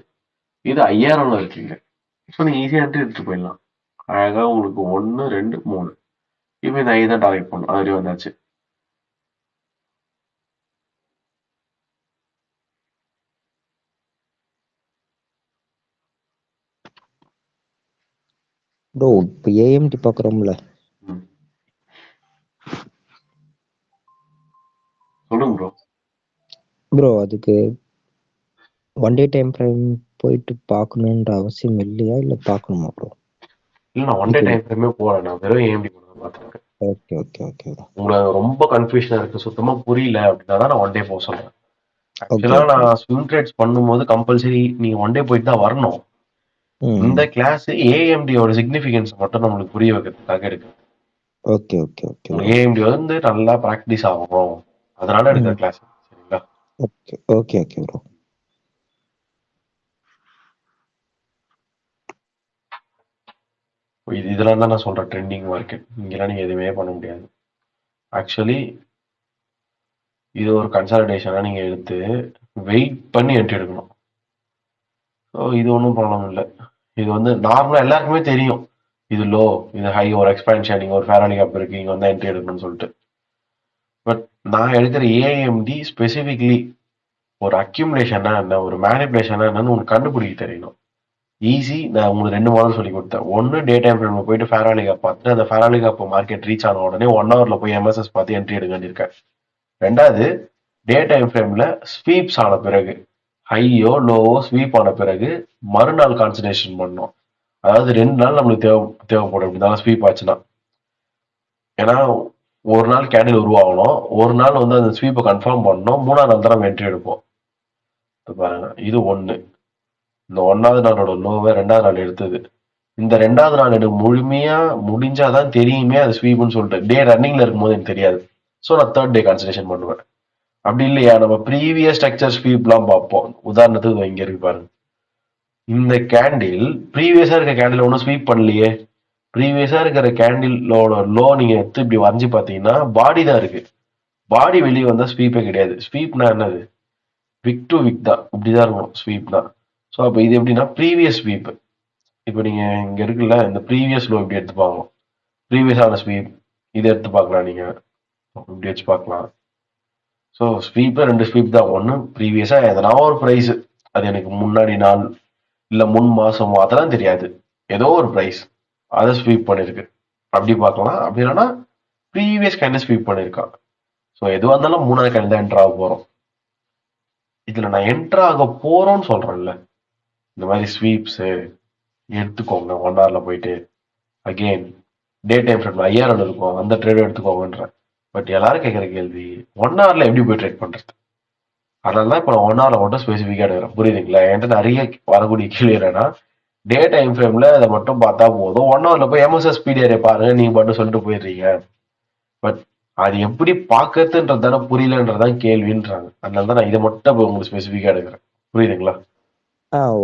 இது 5000 இருக்கீங்க. ஸோ நீங்க ஈஸியாக எடுத்துட்டு போயிடலாம். அழகா உங்களுக்கு 1 2 3 இப்போ இந்த 5 தான் டார்கெட் பண்ணும். அது வந்தாச்சு. ப்ரோ இப்போ ஏஎம்டி பார்க்குறோம்ல ம். சொல்லுங்க ப்ரோ. ப்ரோ அதுக்கு ஒன் டே டைம் ஃப்ரேம் போயிட்டு பார்க்கணுன்ற அவசியம் இல்லையா இல்லை பார்க்கணுமா ப்ரோ? இல்ல நான் ஒன் டே இப்போ டைம் ஃப்ரேமே போகல. நான் வெறும் ஏஎம்டி மட்டும் தான் பார்த்துருக்கேன். Okay okay okay bro. உங்களுக்கு ரொம்ப கன்ஃபியூஷனா இருக்கு, சுத்தமா புரியல அப்படின்னா தான் நான் ஒன் டே போக சொல்றேன். ஓகே ஆக்சுவலா ஓகே. நான் ஸ்விங் ட்ரேட்ஸ் பண்ணும்போது கம்பல்சரி நீங்க ஒன் டே போயிட்டு தான் வரணும். ம். இந்த கிளாஸ் ஏஎம்டியோட சிக்னிஃபிகன்ஸ் மட்டும் நம்மளுக்கு புரிய வைக்கிறதுக்காக இருக்கு. Okay okay okay bro. உங்களுக்கு ஏஎம்டி வந்து நல்லா ப்ராக்டிஸ் ஆகணும், அதனால எடுக்கிற ம். கிளாஸ். சரிங்களா? Okay okay okay bro. இதெல்லாம் தான் நான் சொல்றேன் ட்ரெண்டிங் மார்க்கெட். இங்கெல்லாம் நீங்க எதுவுமே பண்ண முடியாது. ஆக்சுவலி இது ஒரு கன்சாலிடேஷனா நீங்க எடுத்து வெயிட் பண்ணி என்ட்ரி எடுக்கணும். ஸோ இது ஒன்றும் ப்ராப்ளம் இல்லை. இது வந்து நார்மலாக எல்லாருக்குமே தெரியும், இது லோ, இது ஹை, ஒரு எக்ஸ்பென்ஷன், இங்கே ஒரு ஃபேராலி கேப் இருக்கு, இங்கே வந்து என்ட்ரி எடுக்கணும்னு சொல்லிட்டு. பட் நான் எடுக்கிற ஏஎம்டி ஸ்பெசிஃபிக்லி ஒரு அக்யூமுலேஷனா என்ன, ஒரு மேனிப்புலேஷனா என்னன்னு உங்களுக்கு கண்டுபிடிக்க தெரியணும். ஈஸி. நான் உங்களுக்கு 2 மாடல் சொல்லி கொடுத்தேன். ஒன்று டே டைம் ஃப்ரேம்ல போயிட்டு ஃபேராலி கேப் பார்த்துட்டு அந்த ஃபேராலி கேப் மார்க்கெட் ரீச் ஆன உடனே 1 ஹவர்ல போய் எம்எஸ்எஸ் பார்த்து என்ட்ரி எடுங்கன்னு இருக்கேன். ரெண்டாவது, டே டைம் ஃப்ரேம்ல ஸ்வீப்ஸ் ஆன பிறகு, ஹையோ லோவோ ஸ்வீப் ஆன பிறகு மறுநாள் கான்சன்ட்ரேஷன் பண்ணணும். அதாவது 2 நாள் நம்மளுக்கு தேவைப்படும் இப்படிதான் ஸ்வீப் ஆச்சுன்னா. ஏன்னா ஒரு நாள் கேண்டில் உருவாகணும், ஒரு நாள் வந்து அந்த ஸ்வீப்பை கன்ஃபார்ம் பண்ணணும், 3ஆவது நாள் தான் நம்ம என்ட்ரி எடுப்போம். பாருங்க, இது ஒன்று. இந்த 1வது நாளோட லோவை 2வது நாள் எடுத்தது. இந்த 2வது நாள் எனக்கு முழுமையா முடிஞ்சாதான் தெரியுமே அது ஸ்வீப்னு சொல்லிட்டு. டே ரன்னிங்ல இருக்கும்போது எனக்கு தெரியாது. ஸோ நான் 3rd டே கான்சன்ட்ரேஷன் பண்ணுவேன். அப்படி இல்லையா, நம்ம ப்ரீவியஸ் ஸ்ட்ரக்சர் ஸ்வீப்லாம் பார்ப்போம். உதாரணத்துக்கு இங்க இருக்கு பாருங்க, இந்த கேண்டில் ப்ரீவியஸா இருக்க கேண்டில் ஒன்றும் ஸ்வீப் பண்ணலையே. ப்ரீவியஸா இருக்கிற கேண்டிலோட லோ நீங்க எடுத்து இப்படி வரைஞ்சு பார்த்தீங்கன்னா பாடி தான் இருக்கு. பாடி வெளியே வந்தா ஸ்வீப்பே கிடையாது. ஸ்வீப்னா என்னது, விக் டு விக் தான், இப்படிதான் இருக்கும் ஸ்வீப்னா. ஸோ அப்போ இது எப்படின்னா ப்ரீவியஸ் ஸ்வீப். இப்போ நீங்க இங்க இருக்குல்ல, இந்த ப்ரீவியஸ் லோ இப்படி எடுத்து பார்க்கணும். ப்ரீவியஸான ஸ்வீப் இதை எடுத்து பார்க்கலாம், நீங்க இப்படி வச்சு பார்க்கலாம். ஸோ ஸ்வீப்ல 2 ஸ்வீப் தான். ஒன்று ப்ரீவியஸா எதனா ஒரு ப்ரைஸ், அது எனக்கு முன்னாடி நாள் இல்ல முன் மாசமோ அதெல்லாம் தெரியாது, ஏதோ ஒரு ப்ரைஸ் அதை ஸ்வீப் பண்ணிருக்கு, அப்படி பார்க்கலாம். அப்படி இல்லைன்னா ப்ரீவியஸ் கேண்டில் ஸ்வீப் பண்ணிருக்கான். ஸோ எதுவாக இருந்தாலும் 3வது கேண்டில் தான் என்டர் ஆக போறோம். இதுல நான் என்டர் ஆக போறோம்னு சொல்றேன்ல, இந்த மாதிரி ஸ்வீப்ஸ் எடுத்துக்கோங்க 1 ஹவர்ல போயிட்டு. அகெயின் டே டைம் ஃப்ரேம்ல 5000 இருக்கும், அந்த ட்ரேட் எடுத்துக்கோங்கன்றேன். பட் எல்லாரும் கேட்குற கேள்வி, 1 ஹவர்ல எப்படி போய் ட்ரேட் பண்றது? அதனால தான் இப்போ நான் 1 ஹவர்ல மட்டும் ஸ்பெசிஃபிக்காக எடுக்கிறேன். புரியுதுங்களா? என்கிட்ட நிறைய வரக்கூடிய கேள்வி என்னன்னா, டே டைம் ஃப்ரேம்ல அதை மட்டும் பார்த்தா போதும், 1 ஹவர்ல போய் எம்எஸ்எஸ் பிடிஆர் பாருங்க நீங்க மட்டும் சொல்லிட்டு போயிடுறீங்க. பட் அது எப்படி பார்க்கறதுன்றது தானே புரியலன்றதான் கேள்வின்றாங்க. அதனால தான் நான் இதை மட்டும் இப்போ உங்களுக்கு ஸ்பெசிஃபிக்காக எடுக்கிறேன். புரியுதுங்களா?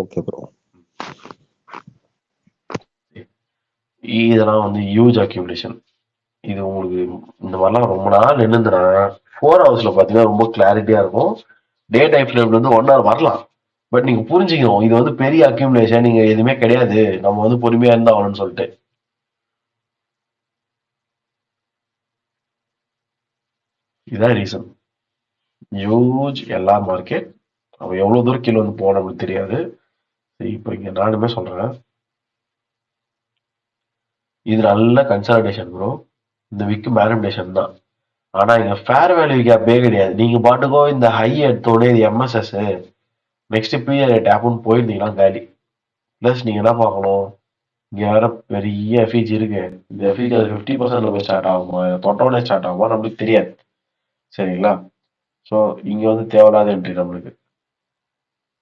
Okay bro. இதெல்லாம் வந்து ஹியூஜ் அக்யூமுலேஷன். இது உங்களுக்கு இந்த மாதிரிலாம் ரொம்ப நாள் நின்றுதுன்னா 4 ஹவர்ஸ்ல பார்த்தீங்கன்னா ரொம்ப கிளாரிட்டியா இருக்கும். டே டைம் ஃப்ரேம்ல வந்து 1 ஹவர் வரலாம். பட் நீங்க புரிஞ்சுக்கணும், இது வந்து பெரிய அக்யூமுலேஷன், நீங்க எதுவுமே கிடையாது, நம்ம வந்து பொறுமையா இருந்தா ஆகணும்னு சொல்லிட்டு. இதான் ரீசன். ஹியூஜ் எல்லா மார்க்கெட். அவன் எவ்வளவு தூரம் கீழே வந்து போன நம்மளுக்கு தெரியாது. இப்போ இங்க நானுமே சொல்றேன், இது நல்ல கன்சாலிடேஷன் ப்ரோ. இந்த விக்கு மேனிபுலேஷன் தான். ஆனா இங்க ஃபேர் வேல்யூ கேப்பே கிடையாது. நீங்க பாட்டுக்கோ இந்த ஹை எடுத்தோடனே இது எம்எஸ்எஸ், நெக்ஸ்ட் பிஆர் டேப்னு போயிருந்தீங்கன்னா காலி. பிளஸ் நீங்க என்ன பார்க்கணும், இங்க வேற பெரிய எஃபிஜி இருக்கு. இந்த எஃபிஜி அது 50% போய் ஸ்டார்ட் ஆகுமா, தொட்டோடனே ஸ்டார்ட் ஆகுமா நம்மளுக்கு தெரியாது. சரிங்களா? ஸோ இங்க வந்து தேவையில்லாத என்ட்ரி நம்மளுக்கு.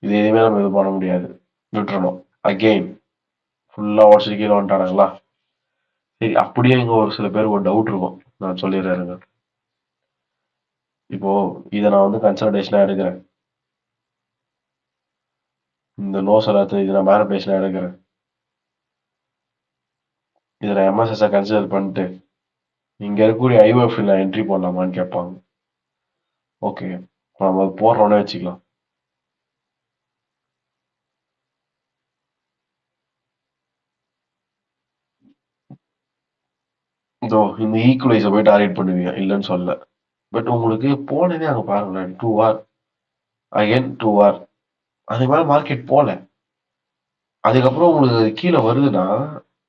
இது எதுவுமே நம்ம இது பண்ண முடியாது, விட்டுறணும். அகெயின் ஃபுல்லா உடச்சிட்டு கீழே வந்துட்டானுங்களா. சரி, அப்படியே இங்க ஒரு சில பேருக்கு ஒரு டவுட் இருக்கும், நான் சொல்லிடுறேன். இப்போ இதை நான் வந்து கன்சல்டேஷனா எடுக்கிறேன், இந்த நோஸ் எல்லாத்தையும் இதை நான் மேனிபுலேஷனா எடுக்கிறேன், இதில் எம்எஸ்எஸ் கன்சிடர் பண்ணிட்டு இங்க இருக்கக்கூடிய ஐஓஎஃப் நான் என்ட்ரி போடலாமான்னு கேட்பாங்க. ஓகே, நம்ம அது போடுறோன்னே வச்சுக்கலாம். இதோ இந்த ஈக்குவலைஸை போய் டார்கெட் பண்ணுவீங்க, இல்லைன்னு சொல்ல. பட் உங்களுக்கு போனதே அங்கே பாருங்களேன், 2 hour அகைன் 2 hour, அது மேலே மார்க்கெட் போல. அதுக்கப்புறம் உங்களுக்கு கீழே வருதுன்னா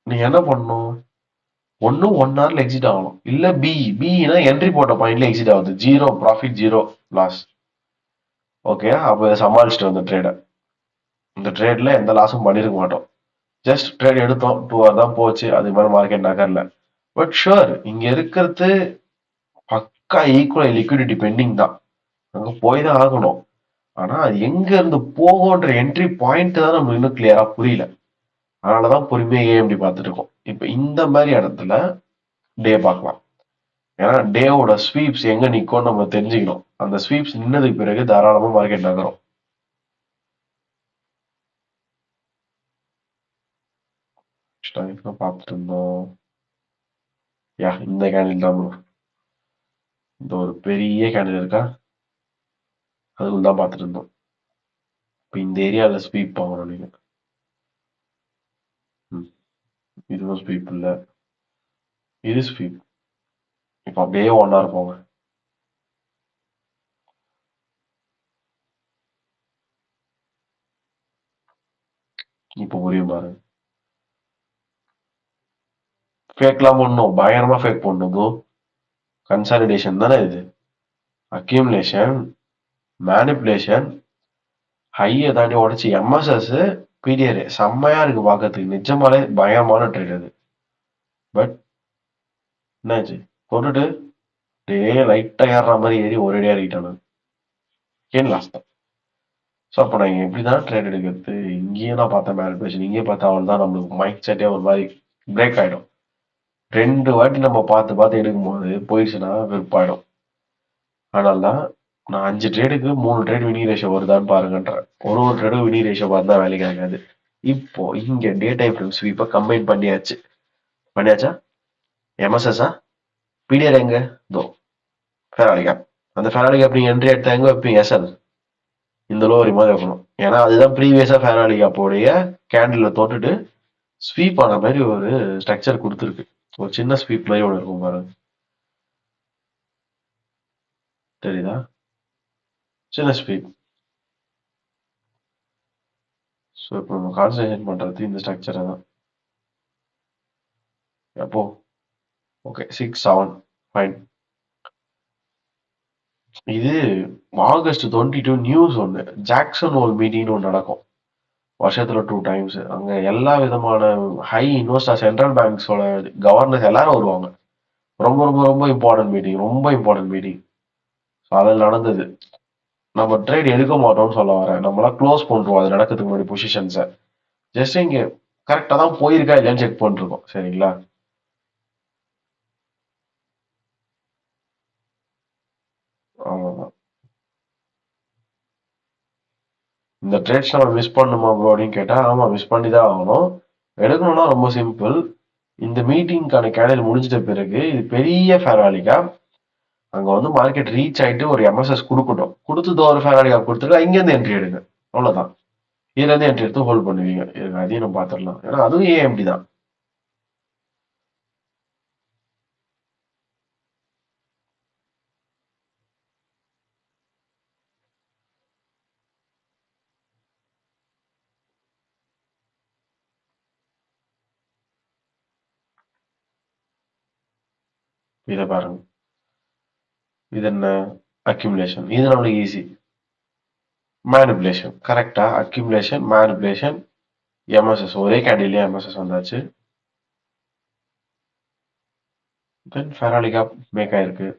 நீங்க என்ன பண்ணணும்? ஒண்ணு 1 ஹவர்ல எக்ஸிட் ஆகணும். இல்ல பினா என்ட்ரி போட்ட பாயிண்ட்ல எக்ஸிட் ஆகுது. 0 ப்ராஃபிட் 0 லாஸ். ஓகே, அப்ப சமாளிச்சுட்டு வந்த ட்ரேட. இந்த ட்ரேட்ல எந்த லாஸும் பண்ணிருக்க மாட்டோம். ஜஸ்ட் ட்ரேட் எடுத்தோம், 2 ஹவர் தான் போச்சு, அது மாதிரி மார்க்கெட் நகரல. பட் ஷுர், இங்க இருக்கிறது பக்கா ஈக்குவல் லிக்விடிட்டி பெண்டிங் தான். அங்க போய் தான் ஆகணும். ஆனா அது எங்க இருந்து போகும்ன்ற என்ட்ரி பாயிண்ட் தான் நமக்கு இன்னும் கிளியரா புரியல. அதனாலதான் பொறுமையா ஏஎம்டி பார்த்துட்டு இருக்கோம். இப்ப இந்த மாதிரி இடத்துல டே பார்க்கலாம். ஏன்னா டேவோட ஸ்வீப்ஸ் எங்க நிக்கும்னு நம்ம தெரிஞ்சுக்கணும். அந்த ஸ்வீப்ஸ் நின்னதுக்கு பிறகு தாராளமா மார்க்கெட் நகரும். பார்த்துட்டு இருந்தோம். யா, இந்த கேண்டில் தான் bro. இந்த ஒரு பெரிய கேண்டில் இருக்கா, அதுக்குள்ள தான் பார்த்துட்டு இருந்தோம். இப்போ இந்த ஏரியாவில் ஸ்வீப் பார்க்கணும் நீங்க. இதுவும் ஸ்வீப் இல்லை, இது ஸ்வீப். இப்போ அப்படியே 1 ஹவர் போங்க. இப்போ புரியும் பாருங்க. ஃபேக்லாம் பண்ணணும், பயங்கரமா ஃபேக் பண்ணணும். கன்சாலிடேஷன் தானே இது. அக்யூமுலேஷன், மேனிப்புலேஷன், ஹையை தாண்டி உடச்சி எம்எஸ்எஸ் பிடிஆர் செம்மையா இருக்கு பார்க்கறதுக்கு. நிஜமாலே பயங்கரமான ட்ரேட் அது. பட் என்னாச்சு, போட்டுட்டு டே லைட்டா ஏறுற மாதிரி ஏறி ஒரேடியா ஏறிட்டானு கேன் லாஸ்ட் தான். ஸோ அப்போ நான் எப்படிதான் ட்ரேட் எடுக்கிறது? இங்கேயும் நான் பார்த்தேன் மேனிப்புலேஷன், இங்கேயே பார்த்தா அவள் தான் நம்மளுக்கு மைண்ட் செட்டே ஒரு மாதிரி பிரேக் ஆயிடும். 2 வாட்டி நம்ம பார்த்து பார்த்து எடுக்கும்போது போயிடுச்சுன்னா வெறுப்பாயிடும். அதனால தான் நான் 5 ட்ரேடுக்கு 3 ட்ரேட் வினிங் ரேஷியோ வருதான்னு பாருங்கன்றேன். ஒரு ட்ரேடும் வினிங் ரேஷியோ பார்த்தா வேலைக்கு ஆகாது. இப்போ இங்க டே டைம் ஃப்ரேம் ஸ்வீப்பை கம்பைன் பண்ணியாச்சா? எம்எஸ்எஸ்ஸா? பிடிஆர் எங்க? தோ ஃபெராரி கேப். அந்த ஃபெராரி கேப் நீங்க என்ட்ரி எடுத்தா எங்க வைப்பீங்க? எஸ்எல் இந்த லோவரி மாதிரி வைக்கணும். ஏன்னா அதுதான் ப்ரீவியஸா ஃபெராரி கேப்போடைய கேண்டில் தொட்டுட்டு ஸ்வீப் ஆன மாதிரி ஒரு ஸ்ட்ரக்சர் கொடுத்துருக்கு. ஒரு சின்ன ஸ்வீப் மாதிரி ஒன்று இருக்கும் பாருங்க, தெரியுதா? சின்ன ஸ்வீப். ஸோ இப்போ நம்ம கான்சன்ட்ரேட் பண்றது இந்த ஸ்ட்ரக்சரை தான். அப்போ ஓகே, 6 7 ஃபைன். இது ஆகஸ்ட் 22 நியூஸ் ஒன்று, ஜாக்சன் ஹோல் மீட்டிங்னு ஒன்று நடக்கும் வருஷத்துல 2 டைம்ஸ். அங்க எல்லா விதமான ஹை இன்வெஸ்டர், சென்ட்ரல் பேங்க்ஸோட கவர்னர்ஸ் எல்லாரும் வருவாங்க. ரொம்ப ரொம்ப ரொம்ப இம்பார்ட்டன்ட் மீட்டிங், ரொம்ப இம்பார்ட்டன்ட் மீட்டிங். அதில் நடந்தது. நம்ம ட்ரேட் எடுக்க மாட்டோம்னு சொல்ல வரேன், நம்மளாம் க்ளோஸ் பண்ணுவோம் அது நடக்கிறதுக்கு முன்னாடி பொசிஷன்ஸை. ஜஸ்ட் இங்க கரெக்டாக தான் போயிருக்கா இல்லையான்னு செக் பண்ணிருக்கோம், சரிங்களா? ஆமாம், இந்த ட்ரேட்ஸ் நம்ம மிஸ் பண்ணுமா ப்ரோ அப்படின்னு கேட்டால், ஆமாம் மிஸ் பண்ணி தான் ஆகணும். எடுக்கணும்னா ரொம்ப சிம்பிள். இந்த மீட்டிங்கான கேண்டில் முடிஞ்சிட்ட பிறகு இது பெரிய ஃபேராலி கேப். அங்கே வந்து மார்க்கெட் ரீச் ஆகிட்டு ஒரு எம்எஸ்எஸ் கொடுக்கட்டும், கொடுத்து ஒரு ஃபேராலி கேப் கொடுத்துட்டு இங்கேருந்து என்ட்ரி எடுங்க, அவ்வளோதான். இதுலேருந்து என்ட்ரி எடுத்து ஹோல்ட் பண்ணுவீங்க. இதுக்கு அதையும் நம்ம பார்த்துடலாம், ஏன்னா அதுவும் ஏஎம்டி தான். இதை பாருங்க, இது என்ன? அக்யூமுலேஷன். இது நம்மளுக்கு ஈஸி. மேனிபுலேஷன் கரெக்டா? அக்யூமுலேஷன், மேனிபுலேஷன், எம்எஸ்எஸ் ஒரே கேண்டிலே எம்எஸ்எஸ் வந்தாச்சு. தென் ஃபெராலி கேப் மேக் ஆயிருக்கு.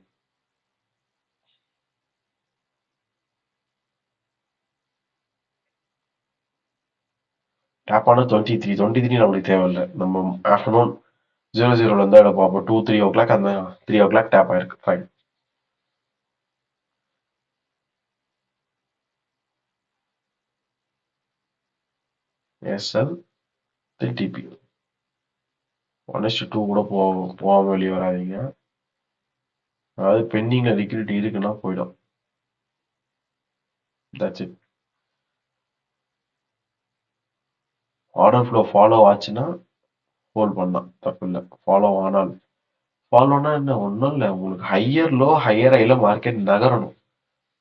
டேப் ஆனது 23 நம்மளுக்கு தேவையில்லை. நம்ம ஆஃப்டர்நூன் 00 இருந்தால் எடுப்போம். அப்போ 2-3 அந்த 3 டேப் ஆயிருக்கு, ஃபைன். எஸ்எல் டிபி 1:2 கூட போகாம வெளியே வராதிங்க. அதாவது பெண்டிங்ல லிக்விடிட்டி இருக்குன்னா போயிடும். That's it. Order flow follow ஆச்சுன்னா ஹோல்ட் பண்ணலாம், தப்பு இல்லை. ஃபாலோனா என்ன, ஒன்றும் இல்லை. உங்களுக்கு ஹையர் லோ ஹையர் ஹைல மார்க்கெட் நகரணும்.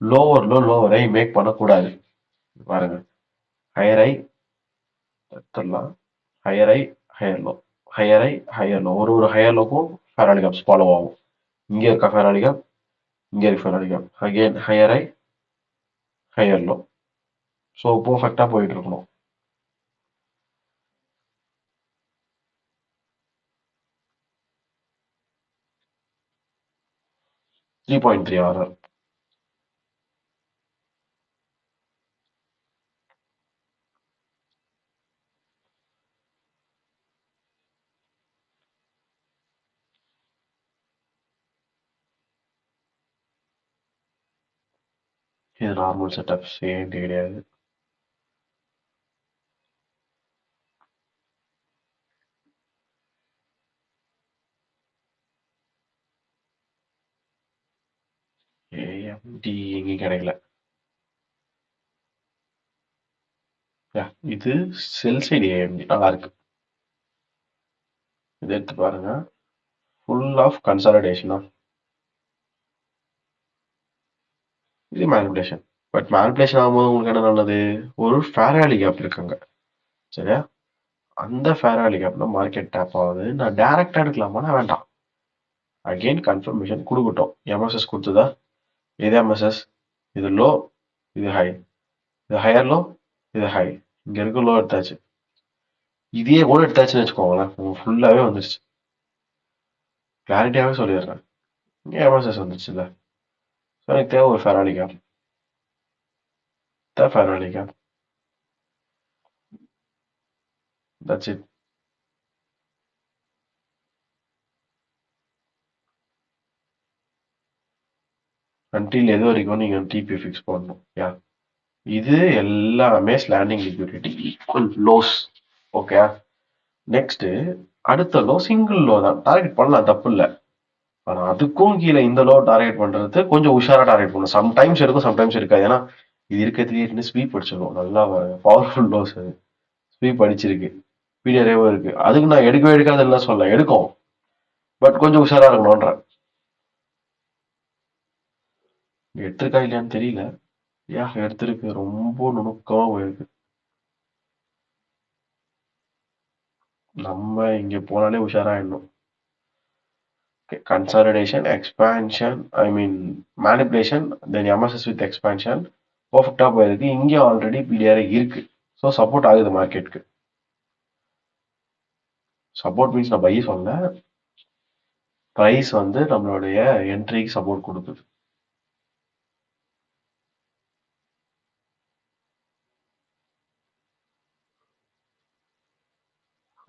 Lower low lower high make பண்ணக்கூடாது. பாருங்க, ஹையர் ஹை எடுத்துடலாம், higher high higher low, higher high, higher low. ஒரு ஹையர் லோக்கும் ஃபேராலி கேப்ஸ் ஃபாலோ ஆகும். இங்க இருக்க ஃபேராலி கேப், இங்க இருக்க fairly gap. Again higher high, higher low. So பெர்ஃபெக்ட்டா போயிட்டு இருக்கணும். Three point three RR. இது நார்மல் செட்டப், சேம் கிடையாது. ஏஎம்டி எங்கேயும் கிடைக்கல. இது செல் சைடு ஏஎம்டி நல்லா இருக்கு. இதை எடுத்து பாருங்க. ஃபுல் ஆஃப் கன்சாலிடேஷனா. இது மேனிபுலேஷன். பட் மேனிபுலேஷன் ஆகும்போது உங்களுக்கு என்ன நல்லது? ஒரு ஃபேராலி கேப் இருக்காங்க, சரியா? அந்த ஃபேராலி கேப்ல மார்க்கெட் டேப் ஆகுது. நான் டைரக்டா எடுக்கலாமா? வேண்டாம். அகெயின் கன்ஃபர்மேஷன் கொடுக்கட்டும். எம்எஸ்எஸ் கொடுத்ததா? இது எம்எஸ்எஸ், இது லோ, இது ஹை, இது ஹையர் லோ, இது ஹை. இங்க இருக்க லோ எடுத்தாச்சு. இதையே கூட எடுத்தாச்சுன்னு வச்சுக்கோங்களேன், ஃபுல்லாவே வந்துருச்சு. கிளாரிட்டியாவே சொல்லிடுறேன். இங்க எம்எஸ்எஸ் வந்துருச்சுல்ல. ஸோ எனக்கு தேவை ஒரு fair value gap. Fair value gap. That's it. Until எது வரைக்கும் நீங்க டிபி ஃபிக்ஸ் பண்ணணும். யா, இது எல்லாமே slanting liquidity equal lows. Okay. Next அடுத்த லோ சிங்கிள் லோ தான். டார்கெட் பண்ணலாம், தப்பு இல்லை. ஆனா அதுக்கும் கீழே இந்த லோ டார்கெட் பண்றது கொஞ்சம் உஷாரா டார்கெட் பண்ணணும். சம்டைம்ஸ் இருக்கும், சம்டைம்ஸ் இருக்காது. ஏன்னா இது இருக்கிறதுலே ஸ்வீப் அடிச்சிடும். நல்லா பவர்ஃபுல் லோஸ் அது. ஸ்வீப் அடிச்சிருக்கு, பீடியரேவோ இருக்கு. அதுக்கு நான் எடுக்கவே எடுக்காதுன்னு சொல்ல, எடுக்கும். பட் கொஞ்சம் உஷாரா இருக்கணும்ன்றேன். எடுத்திருக்கா இல்லையான்னு தெரியல. எடுத்திருக்கு. ரொம்ப நுணுக்கமா போயிருக்கு. நம்ம இங்க போனாலே உஷாராயிடணும். Consolidation, expansion, I mean manipulation, then MSS with expansion பர்ஃபெக்டா போயிருக்கு. இங்க ஆல்ரெடி பிடிஆர் இருக்கு. ஸோ சப்போர்ட் ஆகுது மார்க்கெட்டுக்கு. சப்போர்ட் மீன்ஸ் நான் பை சொல்ல, பிரைஸ் வந்து நம்மளுடைய என்ட்ரிக்கு சப்போர்ட் கொடுக்குது.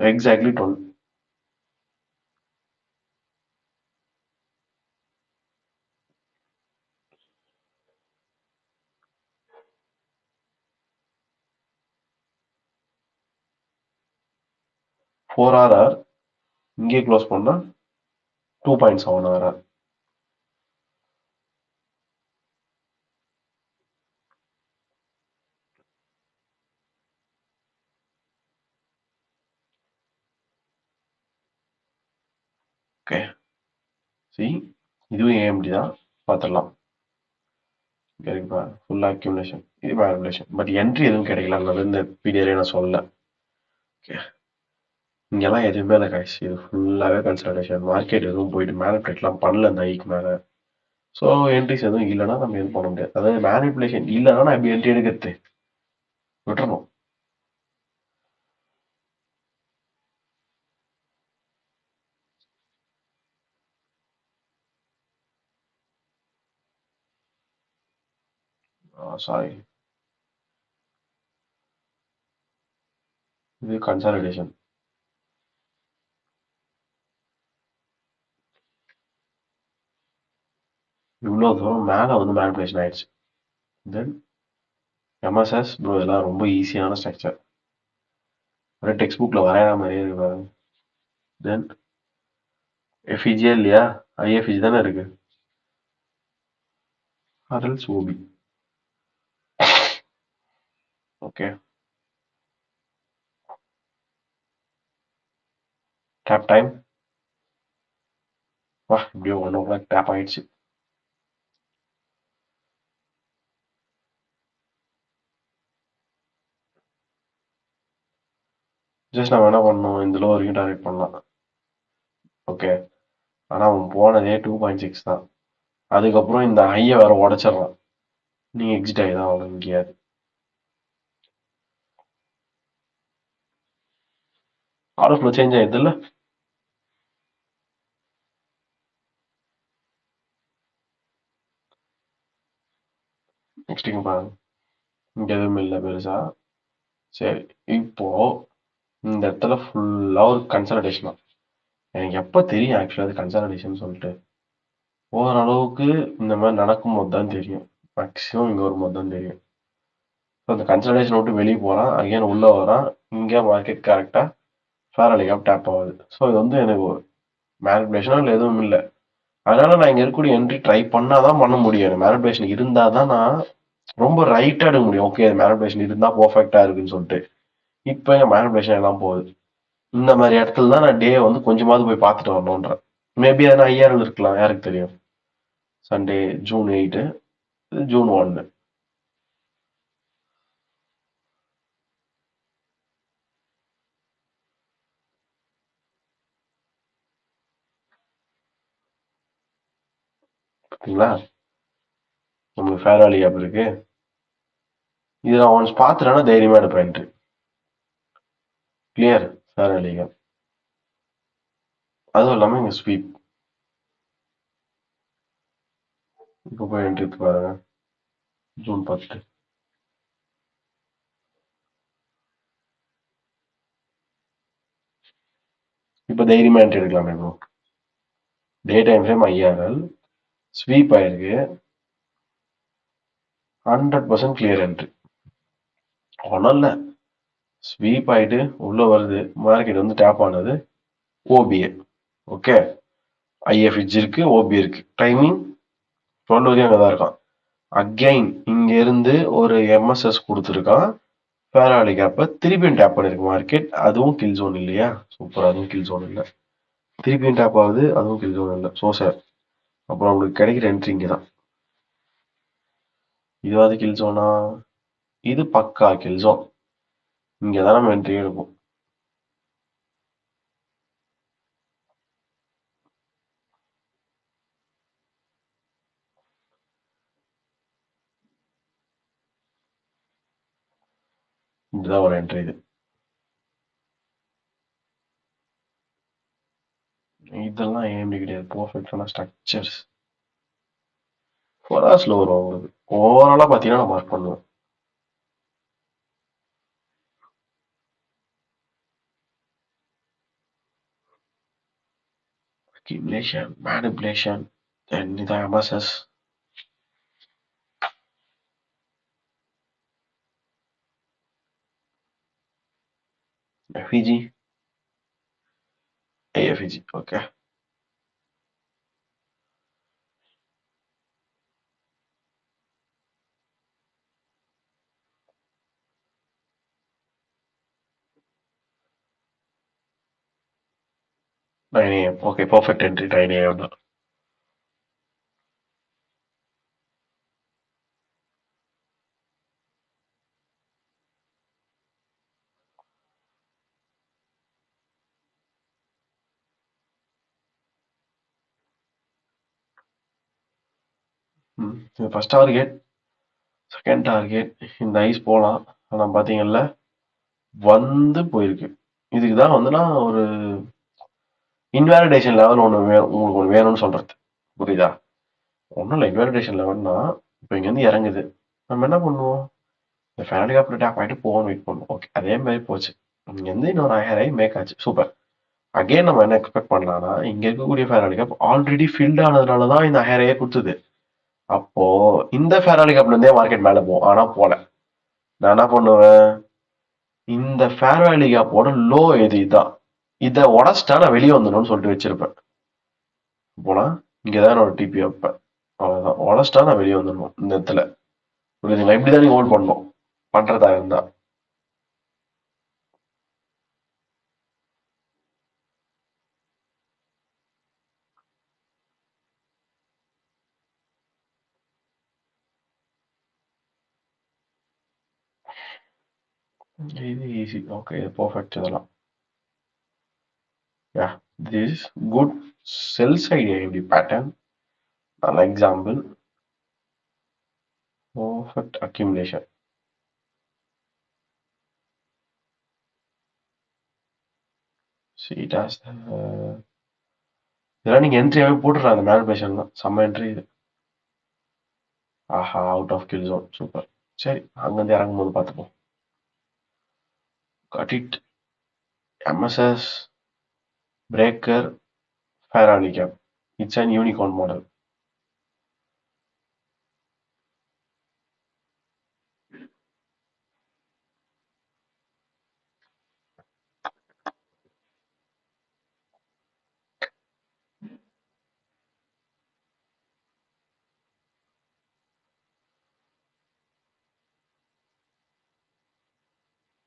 எக்ஸாக்ட்லி 12. ஃபோர் ஆர்ஆர் இங்கே க்ளோஸ் பண்ணா 2.7 ஆர்ஆர். ஓகே, சி இதுவும் ஏஎம்டி தான், பார்த்துடலாம். ஃபுல் அக்யூமுலேஷன், இது மேனிபுலேஷன். பட் என்ட்ரி எதுவும் கிடைக்கல. நல்லது, இந்த பீடியரே நான் சொல்லல. ஓகே, இங்கெல்லாம் எதுவுமே இல்லை காய்ஸ். இது ஃபுல்லாகவே கன்சல்டேஷன். மார்க்கெட் எதுவும் போயிட்டு மேனிபுலேட்லாம் பண்ணல இந்த ஐக்கு மேலே. ஸோ என்ட்ரிஸ் எதுவும் இல்லைன்னா நம்ம எதுவும் பண்ண முடியாது. அதாவது மேனிபுலேஷன் இல்லைன்னா நான் எப்படி என்ட்ரி எடுக்கிறது? விட்டுறணும். சாரி, இது கன்சாலிடேஷன். இவ்வளோ தூரம் மேலே வந்து மேனிபுலேஷன் ஆயிடுச்சு. தென் எம்எஸ்எஸ் ப்ரோ, இதெல்லாம் ரொம்ப ஈஸியான ஸ்ட்ரக்சர். ஒரு டெக்ஸ்ட் புக்கில் வரையாத மாதிரியே இருக்கு. தென் எஃப்இஜியே இல்லையா? ஐஎஃப்இஜி தானே இருக்கு. அதெல்லாம் ஓபி. Okay, tape time. வா, இப்படியோ 1 o'clock டேப் ஆயிடுச்சு. ஜஸ்ட் நம்ம என்ன பண்ணணும், இந்த லோ வரைக்கும் டார்கெட் பண்ணலாம். ஓகே, ஆனா அவன் போனதே 2.6 தான். அதுக்கப்புறம் இந்த ஹையை வேற உடைச்சிடறான். நீ எக்ஸிட் ஆகி தான் ஆகணும் எங்கேயாவது. ஆர்டர் ஃப்ளோ சேஞ்ச் ஆயிடுது இல்ல. நெக்ஸ்ட் இங்க பாருங்க, இங்க எதுவும் இல்லை பெருசா. சரி, இப்போ இந்த இடத்துல ஃபுல்லா ஒரு கன்சல்டேஷன் தான். எனக்கு எப்ப தெரியும் ஆக்சுவலா அது கன்சல்டேஷன் சொல்லிட்டு, ஓரளவுக்கு இந்த மாதிரி நடக்கும்போது தான் தெரியும். மேக்ஸிமம் இங்க வரும்போது தான் தெரியும். ஸோ அந்த கன்சல்டேஷன் விட்டு வெளியே போறான், அகைன் உள்ள வரான், இங்க மார்க்கெட் கரெக்டா ஃபேர் அலிகாப் டேப் ஆகுது. ஸோ இது வந்து எனக்கு மேனிபுலேஷனோ இல்லை எதுவும் இல்லை. அதனால நான் இங்க இருக்கக்கூடிய என்ட்ரி ட்ரை பண்ணாதான் பண்ண முடியும். மேனிபுலேஷன் இருந்தால் தான் நான் ரொம்ப ரைட்டா எடுக்க முடியும். ஓகே, மேனிபுலேஷன் இருந்தா பர்ஃபெக்டா இருக்குன்னு சொல்லிட்டு. இப்போ எங்க மேனிபுலேஷன் எல்லாம் போகுது. இந்த மாதிரி இடத்துல தான் நான் டே வந்து கொஞ்சமாவது போய் பார்த்துட்டு வரணுன்றேன். மேபி அது ஐஆர்எல் இருக்கலாம், யாருக்கு தெரியும். Sunday June 8, June 1. பார்த்தீங்களா, நம்மளுக்கு ஃபேர் வேலி ஆப் இருக்கு. இது நான் ஒன்ஸ் பார்த்துட்டேன்னா தைரியமா எடுப்பேன் என்ட்ரி. கிளியர், ஃபேர் வேலி ஆப். அதுவும் இல்லாமல் இங்கே ஸ்வீப். இப்போ போய் என்ட்ரி பாருங்க, ஜூன் 10. இப்போ தைரியமா என்ட்ரி எடுக்கலாமே bro. Day time frame IRL sweep ஆயிருக்கு, 100% கிளியர் என்ட்ரி. ஒன்றும் இல்லை, ஸ்வீப் ஆயிட்டு உள்ள வருது, மார்க்கெட் வந்து டேப் ஆனது ஓபிஏ. ஓகே, ஐஎஃப்ஹெச் இருக்கு, ஓபி இருக்கு, டைமிங் 12 வரையும் அங்கே தான் இருக்கான். அகைன் இங்க இருந்து ஒரு எம்எஸ்எஸ் கொடுத்துருக்கான், ஃபேர் வேலி கேப்பை திருப்பியும் டேப் பண்ணிருக்கு மார்க்கெட். அதுவும் கில் ஜோன் இல்லையா, சூப்பர், அதுவும் கில் ஜோன் இல்லை. திருப்பியும் டேப் ஆகுது, அதுவும் கில் ஜோன் இல்லை. ஸோ சார், அப்புறம் உங்களுக்கு கிடைக்கிற என்ட்ரி இங்கே தான். இதுவாது கில் ஜோனா? இது பக்கா கில் ஜோன். இங்கே தான் நம்ம என்ட்ரி எடுப்போம். இதுதான் ஒரு என்ட்ரி. இது இதெல்லாம் ஏஎம்டி கிடையாது, பர்ஃபெக்டான ஸ்ட்ரக்சர்ஸ். ஃபோராஸ்ல வரும் உங்களுக்கு. ஓவராலா பார்த்தீங்கன்னா நான் மார்க் பண்ணுவேன். அக்யூமுலேஷன், மேனிபுலேஷன், தென் இதான் MSS. FEG, AFEG. Okay, nine AM. Okay, perfect entry 9 AM தான். இது ஃபர்ஸ்ட் டார்கெட், செகண்ட் டார்கெட். இந்த ஐஸ் போகலாம், ஆனால் பார்த்தீங்கல்ல வந்து போயிருக்கு. இதுக்கு தான் வந்து நான் ஒரு இன்வேலிடேஷன் லெவல் ஒன்று வேணும், உங்களுக்கு ஒன்று வேணும்னு சொல்றது. புரியுதா? ஒன்றும் இல்லை, இன்வேலிடேஷன் லெவல்னா இப்போ இங்கேருந்து இறங்குது, நம்ம என்ன பண்ணுவோம், இந்த ஃபேமிலி அப்புறம் டேப் ஆகிட்டு போகணும், வெயிட் பண்ணுவோம். ஓகே, அதே மாதிரி போச்சு. இங்கேருந்து இன்னொரு 1000 மேக் ஆச்சு, சூப்பர். அகைன் நம்ம என்ன எக்ஸ்பெக்ட் பண்ணலாம்னா, இங்க இருக்கக்கூடிய ஃபேராலி கப் ஆல்ரெடி ஃபில்ட் ஆனதுனால தான் இந்த 1000 கொடுத்தது. அப்போ இந்த ஃபேராலி கப்ல இருந்தே மார்க்கெட் மேல போகும், ஆனா போல. நான் என்ன பண்ணுவேன், இந்த ஃபேர் வேலி கேப்போட லோ எது, இதான். இதை உடச்சிட்டா நான் வெளியே வந்துடணும்னு சொல்லிட்டு வச்சிருப்பேன். போனா இங்கதான் ஒரு டிபி வைப்பேன், அவ்வளவுதான். உடச்சிட்டா நான் வெளியே வந்துடணும் இந்த இடத்துல. புரியுதுங்களா? இப்படிதான் நீங்க ஹோல்ட் பண்ணணும், பண்றதா இருந்தா. இது ஈஸி. ஓகே, இது பர்ஃபெக்ட். இதெல்லாம் this good sell side AMD pattern. நல்ல example, perfect accumulation. See it as இதெல்லாம் நீங்க என்ட்ரியாவே போட்டுடலாம் அந்த மேனிபுலேஷன்லாம். செம்ம என்ட்ரி இது. ஆஹா, out of kill zone, super. சரி, அங்கிருந்து இறங்கும் போது பார்த்துப்போம். Got it. MSS breaker Faraday cap. It's an unicorn model.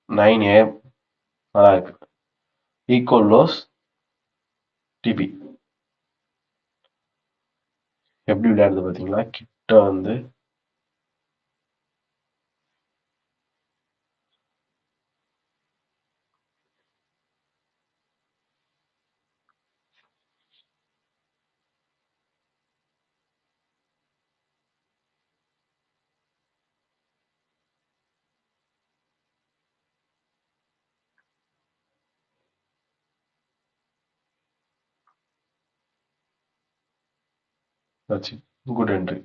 Nine AM நல்லா இருக்கு. ஈக்குவல் லோஸ் டிபி எப்படி விளையாடுது பார்த்தீங்களா? கிட்ட வந்து that's it. Good entry.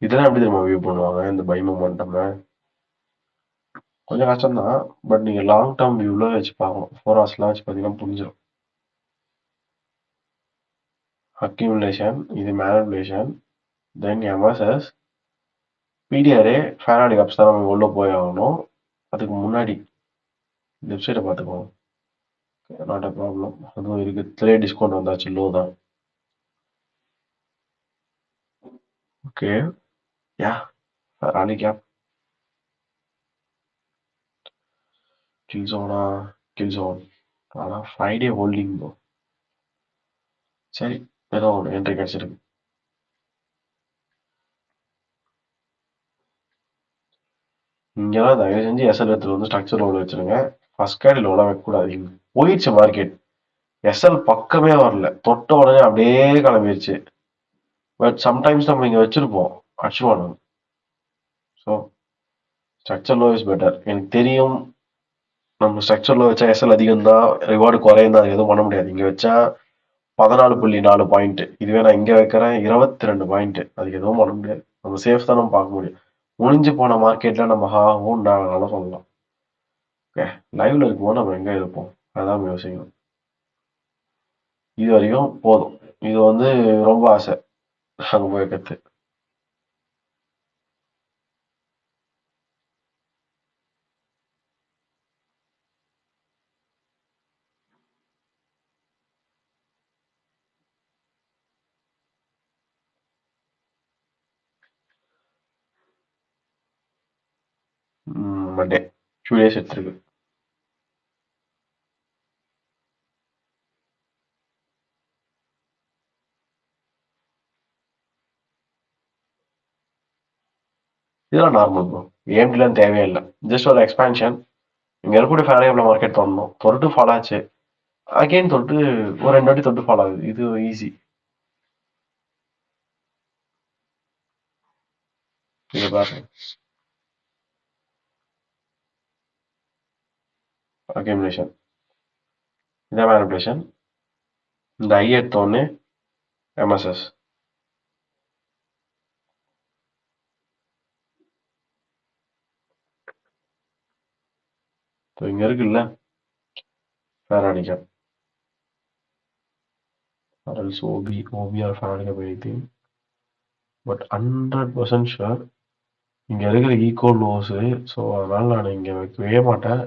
இதெல்லாம் எப்படி தெரியுமா வியூ பண்ணுவாங்க இந்த பை மொமெண்டம்? கொஞ்சம் கஷ்டம் தான். பட் நீங்க லாங் டேர்ம் வியூல வச்சு பார்க்கணும். 4 ஹவர்ஸ்லாம் வச்சு பார்த்தீங்கன்னா புரிஞ்சிடும். அக்யூமுலேஷன், இது மேனிபுலேஷன், தென் எம்எஸ்எஸ், பிடிஆர்ஏ, ஃபேராடே கப்ஸ் தான் நம்ம உள்ள போய் ஆகணும். அதுக்கு முன்னாடி லெஃப்ட் சைடை பார்த்துக்கோங்க. Not a problem. அதுவும் இருக்கு. த்ரே டிஸ்கவுண்ட் வந்தாச்சு, லோ தான். Okay, yeah Faraday gap kill ஜோனா? Kill zone. ஆனால் ஃப்ரைடே ஹோல்டிங் ப்ரோ. சரி, ஏதோ ஒரு என்ட்ரி கிடைச்சிருக்கு. இங்கெல்லாம் தயவு செஞ்சு எஸ்எல் எடுத்துட்டு வந்து ஸ்ட்ரக்சர் லோவில் வச்சிருங்க. ஃபர்ஸ்ட் கேட் லோலாம் வைக்கக்கூடாது. போயிடுச்சு மார்க்கெட். எஸ்எல் பக்கமே வரல. தொட்ட உடனே அப்படியே கிளம்பிடுச்சு. பட் சம்டைம்ஸ் நம்ம இங்கே வச்சிருப்போம், அடிச்சுடுவோம் நம்ம. So structure low is better. எனக்கு தெரியும் நம்ம ஸ்ட்ரக்சர் லோ வச்சா எஸ்எல் அதிகம் தான், ரிவார்டு குறையும் தான், எதுவும் பண்ண முடியாது. இங்கே வச்சா 14.4 பாயிண்ட், இதுவே நான் இங்கே வைக்கிறேன் 22 பாயிண்ட். அதுக்கு எதுவும் பண்ண முடியாது. நம்ம சேஃப் தான் நம்ம பார்க்க முடியும். முடிஞ்சு போன மார்க்கெட்ல நம்ம ஹாவும் நாங்களும் சொல்லலாம். ஓகே, லைவ்ல இருக்கும்போது நம்ம எங்க இருப்போம் அதான் யோசிக்கணும். இது வரைக்கும் போதும். இது வந்து ரொம்ப ஆசை அங்க போய் கத்து. மண்டே டேஸ் எடுத்திருக்கு. இதெல்லாம் நார்மல் ப்ரோ. ஏஎம்டிலாம் தேவையே இல்லை. ஜஸ்ட் ஒரு எக்ஸ்பான்ஷன். இங்க இருக்கக்கூடிய ஃபேரேபிள் மார்க்கெட் தொடரணும். தொட்டு ஃபாலோ ஆச்சு. அகைன் தொட்டு ஒரு 2 வாட்டி தொட்டு ஃபாலோ ஆகுது. இது ஈஸி. இது பாருங்க, அக்யூமுலேஷன், இதான் மேனிபுலேஷன். இந்த ஐ எடுத்தோடனே எம்எஸ்எஸ். இங்க இருக்குல்ல Faraday gap, or else OB or Faraday cap, anything. But 100% sure இங்க இருக்கிற ஈகோ லோஸ். ஸோ அதனால நான் இங்க வைக்கவே மாட்டேன்.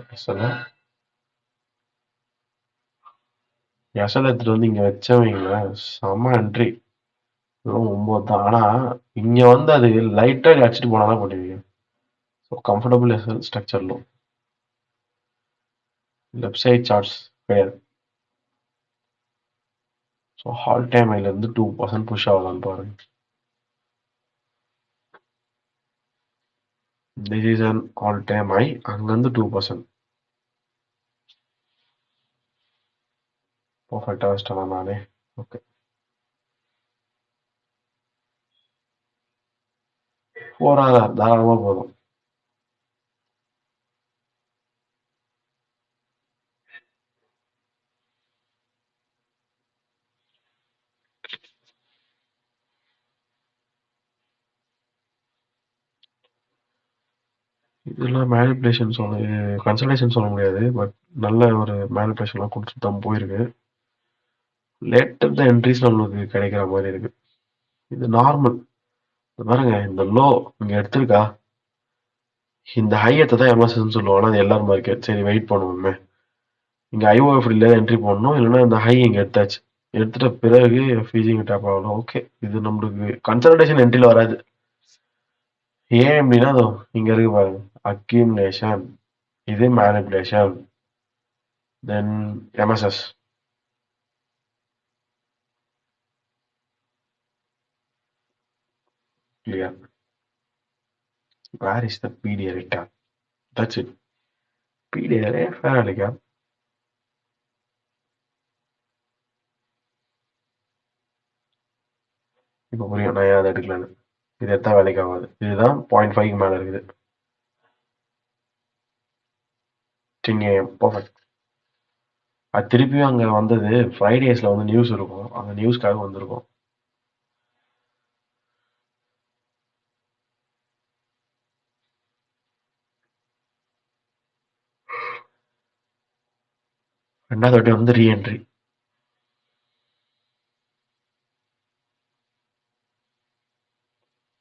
எஸ்எல் எடுத்துட்டு வந்து இங்க வச்சவங்களேன் செம்ம என்ட்ரி. 9 தான். ஆனா இங்க வந்து அது லைட்டா அடிச்சுட்டு போனாதான் பண்ணுவீங்க. So comfortable SL structure low. Left side charts fair. So all time ஹைலேருந்து 2% புஷ் ஆகலான்னு பாருங்க. This is an all time high, அங்கேருந்து 2% பர்ஃபெக்டாக வச்சிட்டேன் நானே. ஓகே, 4 தாராளமாக போதும். இதெல்லாம் மேனிப்புலேஷன் கன்சல்டேஷன் சொல்ல முடியாது, பட் நல்ல ஒரு மேனிப்புலேஷன்லாம் கொடுத்துட்டு தான் போயிருக்கு. லேட்டர் த என்ட்ரிஸ் நம்மளுக்கு கிடைக்கிற மாதிரி இருக்கு. இது நார்மல் பாருங்க. இந்த லோ இங்க எடுத்திருக்கா, இந்த ஹையத்தை தான் எம்எஸ்எஸ் சொல்லுவாங்க. அது எல்லாரும் மார்க்கெட் சரி வெயிட் பண்ணுவோமே, இங்க ஐஓஎஃப்டில என்ட்ரி பண்ணணும், இல்லைன்னா இந்த ஹை இங்க எடுத்தாச்சு. எடுத்துட்ட பிறகு எஃப்இஜி டேப் ஆகணும். ஓகே, இது நம்மளுக்கு கன்சல்டேஷன் என்ட்ரில வராது. ஏன் அப்படின்னா இங்க இருக்கு பாருங்க, அக்யூமுலேஷன், இது manipulation, then MSS. Clear. Where is the PDA return? That's it. PDA fair அடிக்கா. இப்போ புரியும் நான் ஏன் அதை எடுக்கலன்னு. இது எடுத்தா வேலைக்கு ஆகாது. இதுதான் 0.5 மேல இருக்குது. 10 AM பர்ஃபெக்ட். அது திருப்பியும் அங்க வந்தது ஃப்ரைடேஸ்ல வந்து நியூஸ் இருக்கும், அந்த நியூஸ்க்காக வந்திருக்கும். ரெண்டாவது வாட்டி வந்து ரீஎன்ட்ரி.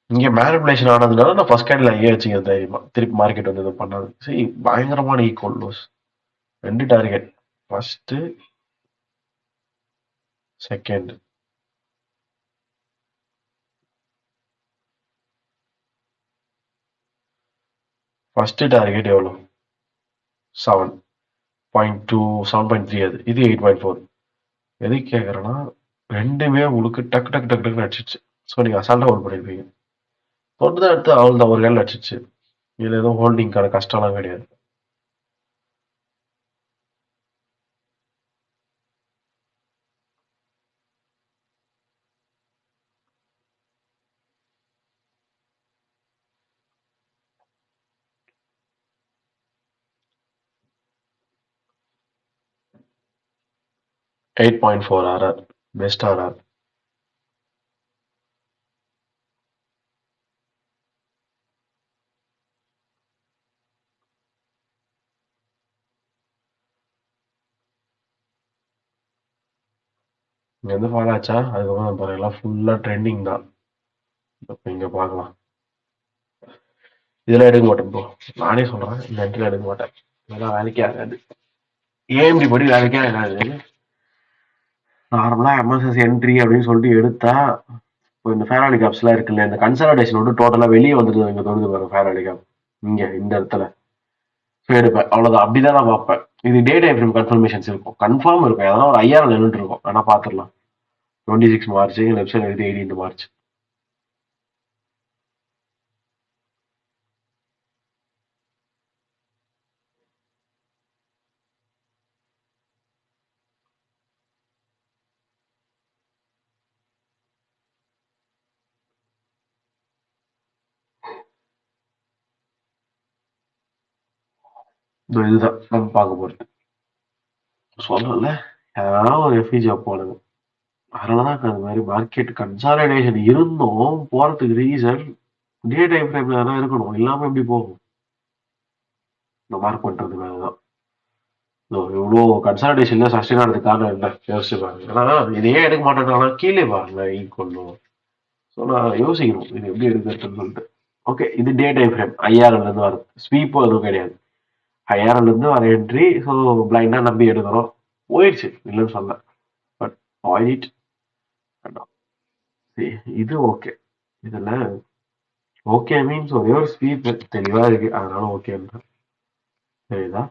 இங்க மேனிபுலேஷன் ஆனதுனால நான் ஃபர்ஸ்ட் கேண்டில் ஐயே வச்சுக்க தைரியமா திருப்பி மார்க்கெட் வந்து எதுவும் பண்ணாது. சரி, பயங்கரமான equal lows. 2 target, first second. First target எவ்வளோ? 7.2 7.3. அது இது 8.4. எதுக்கு கேட்குறேன்னா, ரெண்டுமே உங்களுக்கு டக்கு டக்கு டக்கு டக்குன்னு அடிச்சிச்சு. ஸோ நீங்கள் அசால்ட்டாக ஹோல்ட் பண்ணியிருப்பீங்க. தொட்டு தான் எடுத்து அவள் தான் ஒரு கேள் அடிச்சிச்சு. இதில் எதுவும் ஹோல்டிங்கான கஷ்டம்லாம் கிடையாது. $8.4 RR, பெஸ்ட் RR. இங்க வந்து ஃபாலோ ஆச்சா, அதுக்கப்புறம் பாருங்க எல்லாம் ஃபுல்லா ட்ரெண்டிங் தான். இப்போ இங்க பார்க்கலாம். இதெல்லாம் எடுக்க மாட்டேன் ப்ரோ, நானே சொல்றேன், இந்த இடத்துல எடுக்க மாட்டேன். இதெல்லாம் வேலைக்கே ஆகாது. ஏஎம்டி படி வேலைக்கே ஆகாது. நார்மலா எம்எஸ்எஸ் என்ட்ரி அப்படின்னு சொல்லிட்டு எடுத்தா, இப்போ இந்த ஃபேராலி கேப்ஸ்லாம் இருக்குல்ல, இந்த கன்சல்டேஷன் விட்டு டோட்டலா வெளியே வந்துட்டு இங்க தொடுது பாருங்க ஃபேராலி கேப், இங்க இந்த இடத்துல. ஸோ எடுப்பேன், அவ்வளவுதான். அப்படிதான் நான் பார்ப்பேன். இது டே டைம் ஃப்ரேம் கன்ஃபர்மேஷன்ஸ் இருக்கும், கன்ஃபார்ம் இருக்கும். அதெல்லாம் ஒரு 5000 நின்றுட்டு இருக்கும், ஆனா பாத்துடலாம். 26 மார்ச் லெஃப்ட் சைடு எழுதி 18 மார்ச். இதுதான் நம்ம பார்க்க போறது. சொல்லல, ஏதாவது ஒரு எஃப்இஜி போடுங்க. அதனாலதான் அந்த மாதிரி மார்க்கெட் கன்சாலிடேஷன் இருந்தும் போறதுக்கு ரீசன் டே டைம் ஃப்ரேம்ல தான் இருக்கணும், இல்லாம எப்படி போகும்? இந்த மார்க் பண்றது மேலதான். இவ்வளோ கன்சாலிடேஷன்ல சஸ்டெயின் ஆனதுக்கு காரணம் என்ன யோசிச்சு பாருங்க. ஏன்னா இதையே எடுக்க மாட்டேன்னா கீழே பாருங்க ஈக்குவலும். ஸோ நான் யோசிக்கணும் இது எப்படி எடுக்கிறதுன்னு சொல்லிட்டு. ஓகே, இது டே டைம் ஃப்ரேம் 5000 இருந்து வருது, ஸ்வீப்போ எதுவும் கிடையாது. 5000 இருந்து வர என்ட்ரி. ஸோ பிளைண்டா நம்பி எடுக்கிறோம், போயிடுச்சு, இல்லைன்னு சொல்ல. பட் பாயிண்ட் இது ஓகே. இதுல ஓகே மீன்ஸ் ஒரே ஒரு ஸ்வீப் தெளிவா இருக்கு, அதனால ஓகே. சரிதா?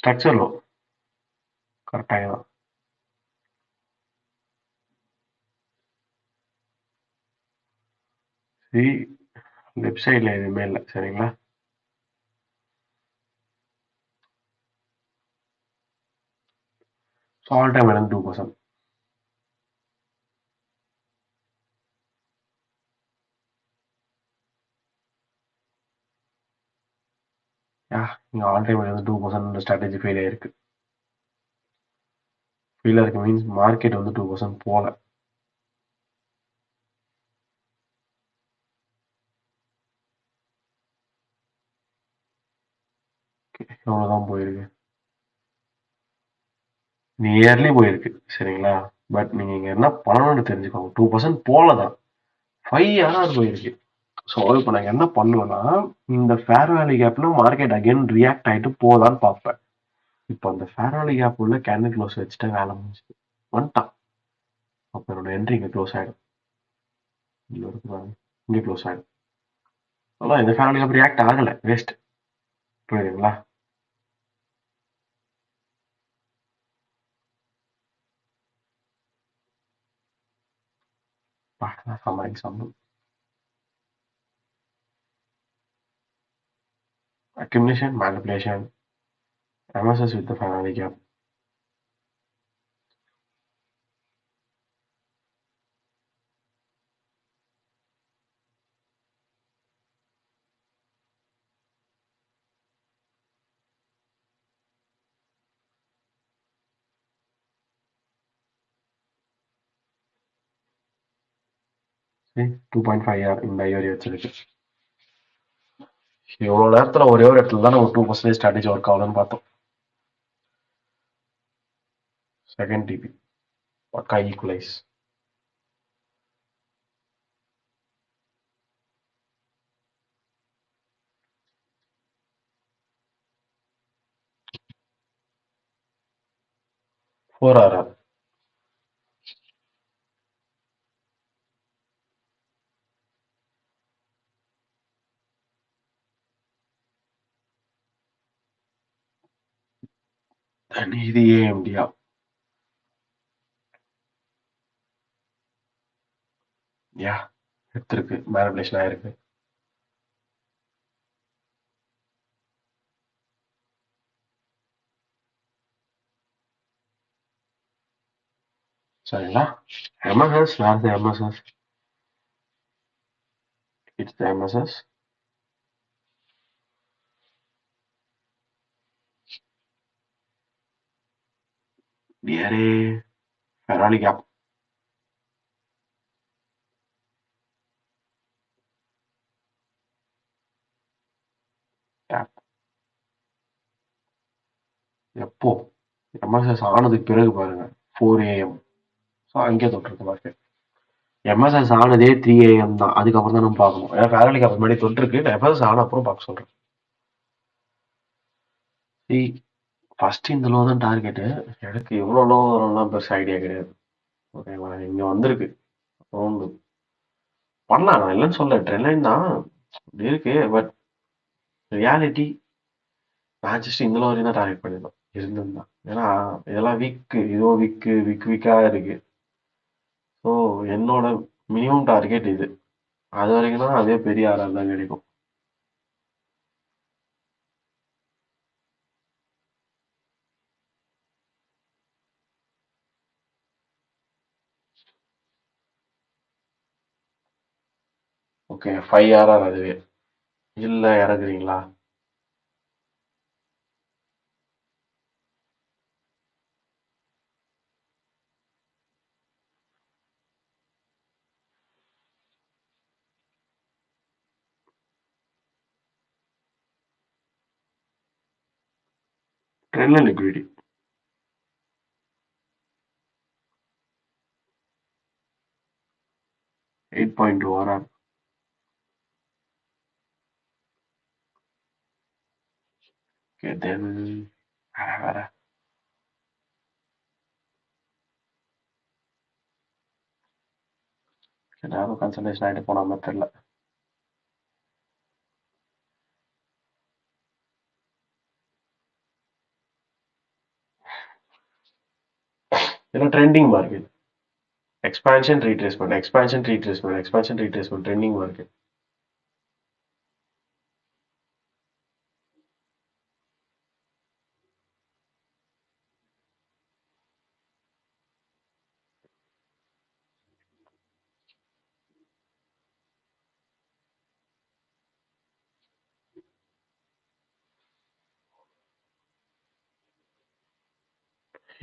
ஸ்ட்ரக்சர் லோ கரெக்டாக தான். சி லெஃப்ட் சைடில் எதுவுமே இல்லை சரிங்களா. ஸோ ஆல் டைம் எனக்கு 2%. இங்கே ஆல் டைம் எனக்கு 2% ஸ்ட்ராட்டஜி ஃபெயில் ஆயிருக்கு. ஃபெயில் ஆயிருக்கு மீன்ஸ் மார்க்கெட் 2% போகல. எவ்வளோதான் போயிருக்கு, நியர்லி போயிருக்கு சரிங்களா. பட் நீங்கள் இங்கே என்ன பண்ணணும்னு தெரிஞ்சுக்கோங்க, 2% போல தான் 5 போயிருக்கு. ஸோ இப்போ நாங்கள் என்ன பண்ணுவேன்னா, இந்த ஃபேர் வேல்யூ கேப்ல மார்க்கெட் அகைன் ரியாக்ட் ஆகிட்டு போதான்னு பார்ப்பேன். இப்போ அந்த ஃபேர் வேல்யூ கேப் உள்ள கேண்டில் க்ளோஸ் வச்சுட்டு வேலை முடிஞ்சு வந்துட்டான். அப்போ என்னோட என்ட்ரி இங்கே க்ளோஸ் ஆகிடும். இங்கே க்ளோஸ் ஆகிடும். அதான் இந்த ஃபேர் வேல்யூ கேப் ரியாக்ட் ஆகலை, வேஸ்ட். புரியுதுங்களா. செம்ம example. Accumulation, manipulation, MSS with the fair value gap. See, 2.5R இந்த ஐவரி வச்சிருக்கு. எவ்வளோ நேரத்தில் ஒரே ஒரு இடத்துல தான் நம்ம 2% ஸ்ட்ராட்டஜி ஒர்க் ஆகுதுன்னு பார்த்தோம். செகண்ட் டிபி பக்கா ஈக்குவலைஸ். ஃபோர் ஆர்ஆர் இது ஏஎம்டியா. யா எடுத்திருக்கு, மேனிபுலேஷன் ஆயிருக்கு. சரிங்களா. MSS, where the MSS, it's the MSS. TRA fairly gap. Gap எப்போ எம்எஸ்எஸ் ஆனதுக்கு பிறகு பாருங்க, 4 AM. ஸோ அங்கே தொட்டிருக்கு மார்க்கெட். எம்எஸ்எஸ் ஆனதே 3 AM தான், அதுக்கப்புறம் தான் நம்ம பார்க்கணும். ஏன்னா ஃபேரலி கேப் முன்னாடி தொட்டிருக்கு, எம்எஸ்எஸ் ஆன அப்புறம் பார்க்க சொல்றேன். ஃபர்ஸ்ட் இந்த லோ தான் டார்கெட்டு. எனக்கு எவ்வளோ லோ வரும்லாம் பெருசு ஐடியா கிடையாது. ஓகேவா, இங்கே வந்திருக்கு. பண்ணலாம், நான் இல்லைன்னு சொல்ல, ட்ரெண்ட் லைன் தான் இருக்கு. பட் ரியாலிட்டி நான் ஜஸ்ட் இந்த லோ வரையும் தான் டார்கெட் பண்ணியிருந்தோம் இருந்திருந்தான். ஏன்னா இதெல்லாம் வீக்கு, இதோ வீக்காக இருக்கு. ஸோ என்னோட மினிமம் டார்கெட் இது. அது வரைக்கும் தான் அதே பெரிய ஆறால் தான் கிடைக்கும். ஓகே, 5 RR அதுவே இல்லை இறக்குறீங்களா? ட்ரெண்ட்ல லிக்விடிட்டி 8.2 RR. ஓகே, தென் வேற யாரும் கன்சல்டேஷன் ஆகிட்டு போன மாதிரி தெரியல. ஏன்னா trending market. Expansion retracement, expansion retracement, expansion retracement, trending market.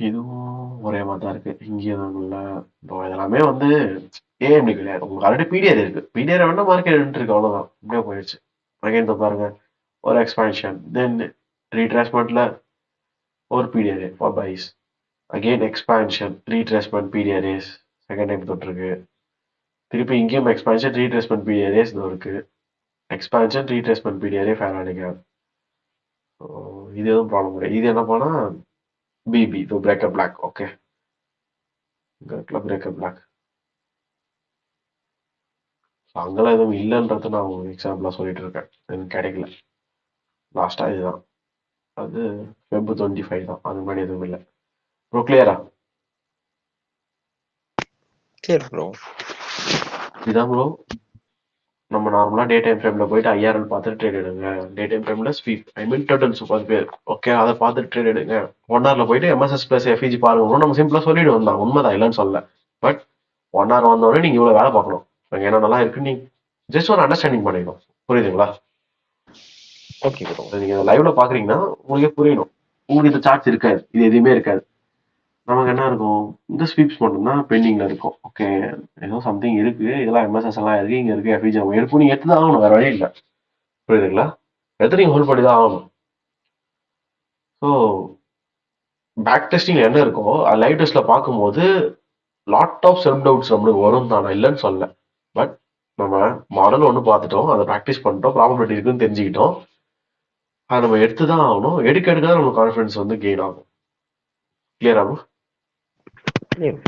இதுவும் ஒரே மாதிரி தான் இருக்கு. இங்கேயும் இல்லை. இப்போ இதெல்லாமே வந்து ஏஎம்டி கிடையாது. உங்களுக்கு ஆல்ரெடி பிடிஆர் இருக்கு. பிடிஆர் வேணா மார்க்கெட் இருக்கு, அவ்வளவுதான். இப்படியே போயிடுச்சு. அகைன் பாருங்க, ஒரு எக்ஸ்பான்ஷன், தென் ரீட்ரேஸ்மெண்ட்ல ஒரு PDR for buys, again expansion retracement PDRAs second time தொட்டிருக்கு. திருப்பி இங்கேயும் எக்ஸ்பான்ஷன் ரீட்ரேஸ்மெண்ட் பிடிஆர்ஏஸ் இதோ இருக்கு. எக்ஸ்பான்ஷன் ரீட்ரேஸ்மெண்ட் பிடிஆர்ஏ ஃபேனாலிக்கா. இது எதுவும் ப்ராப்ளம் கிடையாது. இது என்ன பண்ணா பிபி இதோ breakup block. Okay, breakup block. அங்கெல்லாம் எதுவும் இல்லைன்றது நான் உங்களுக்கு எக்ஸாம்பிளா சொல்லிட்டு இருக்கேன். எனக்கு கிடைக்கல. லாஸ்டா இதுதான். அது Feb 25 தான். அது முன்னாடி எதுவும் இல்லை. ப்ரோ கிளியரா? சரி ப்ரோ. இதான் ப்ரோ. நம்ம நார்மலா டே டைம் ஃப்ரேம்ல போயிட்டு ஐஆர்எல் பார்த்துட்டு ட்ரேட் எடுங்க. டே டைம் ஃப்ரேம்ல ஸ்வீப், ஐ மீன் டோட்டல் சூப்பர் பேர். ஓகே, அதை பார்த்துட்டு ட்ரேட் எடுங்க. 1 ஹவர்ல போயிட்டு எம்எஸ்எஸ் பிளஸ் எஃப்இஜி பாருங்க. நம்ம சிம்பிளா சொல்லிடுவோம் தான், உண்மைதான், இல்லைன்னு சொல்லல. பட் 1 ஹவர் வந்தோடனே நீங்க இவ்வளவு வேலை பார்க்கணும். அங்க என்னென்னலாம் இருக்கு நீ ஜஸ்ட் ஒரு அண்டர்ஸ்டாண்டிங் பண்ணிக்கணும். புரியுதுங்களா? Okay bro. நீங்க லைவ்ல பாக்குறீங்கன்னா உங்களுக்கே புரியணும். உங்களுக்கு இந்த சார்ட்ஸ் இருக்காது, இது எதுவுமே இருக்காது. நமக்கு என்ன இருக்கும், இந்த ஸ்வீப்ஸ் மட்டும்தான் பெண்டிங்ல இருக்கும். ஓகே, ஏதோ சம்திங் இருக்கு, இதெல்லாம் எம்எஸ்எஸ் எல்லாம் இருக்கு, இங்க இருக்கு எஃப்இஜி எடுக்கும், நீங்க எடுத்து தான் ஆகணும், வேற வழி இல்லை. புரியுதுங்களா? எடுத்து நீங்க ஹோல்ட் பண்ணி தான் ஆகணும். ஸோ பேக் டெஸ்டிங் என்ன இருக்கோ அது லைவ் டெஸ்ட்ல பார்க்கும்போது லாட் ஆஃப் செல்ஃப் டவுட்ஸ் நம்மளுக்கு வரும் தான், நான் இல்லைன்னு சொல்லல. பட் நம்ம மாடல் ஒன்று பார்த்துட்டோம், அதை ப்ராக்டிஸ் பண்ணிட்டோம், ப்ராபபிலிட்டி இருக்குன்னு தெரிஞ்சுக்கிட்டோம். அதை நம்ம எடுத்து தான் ஆகணும். எடுக்க எடுக்க தான் நம்ம கான்ஃபிடன்ஸ் வந்து கெயின் ஆகும். கிளியர் ஆகும். கிளியர்.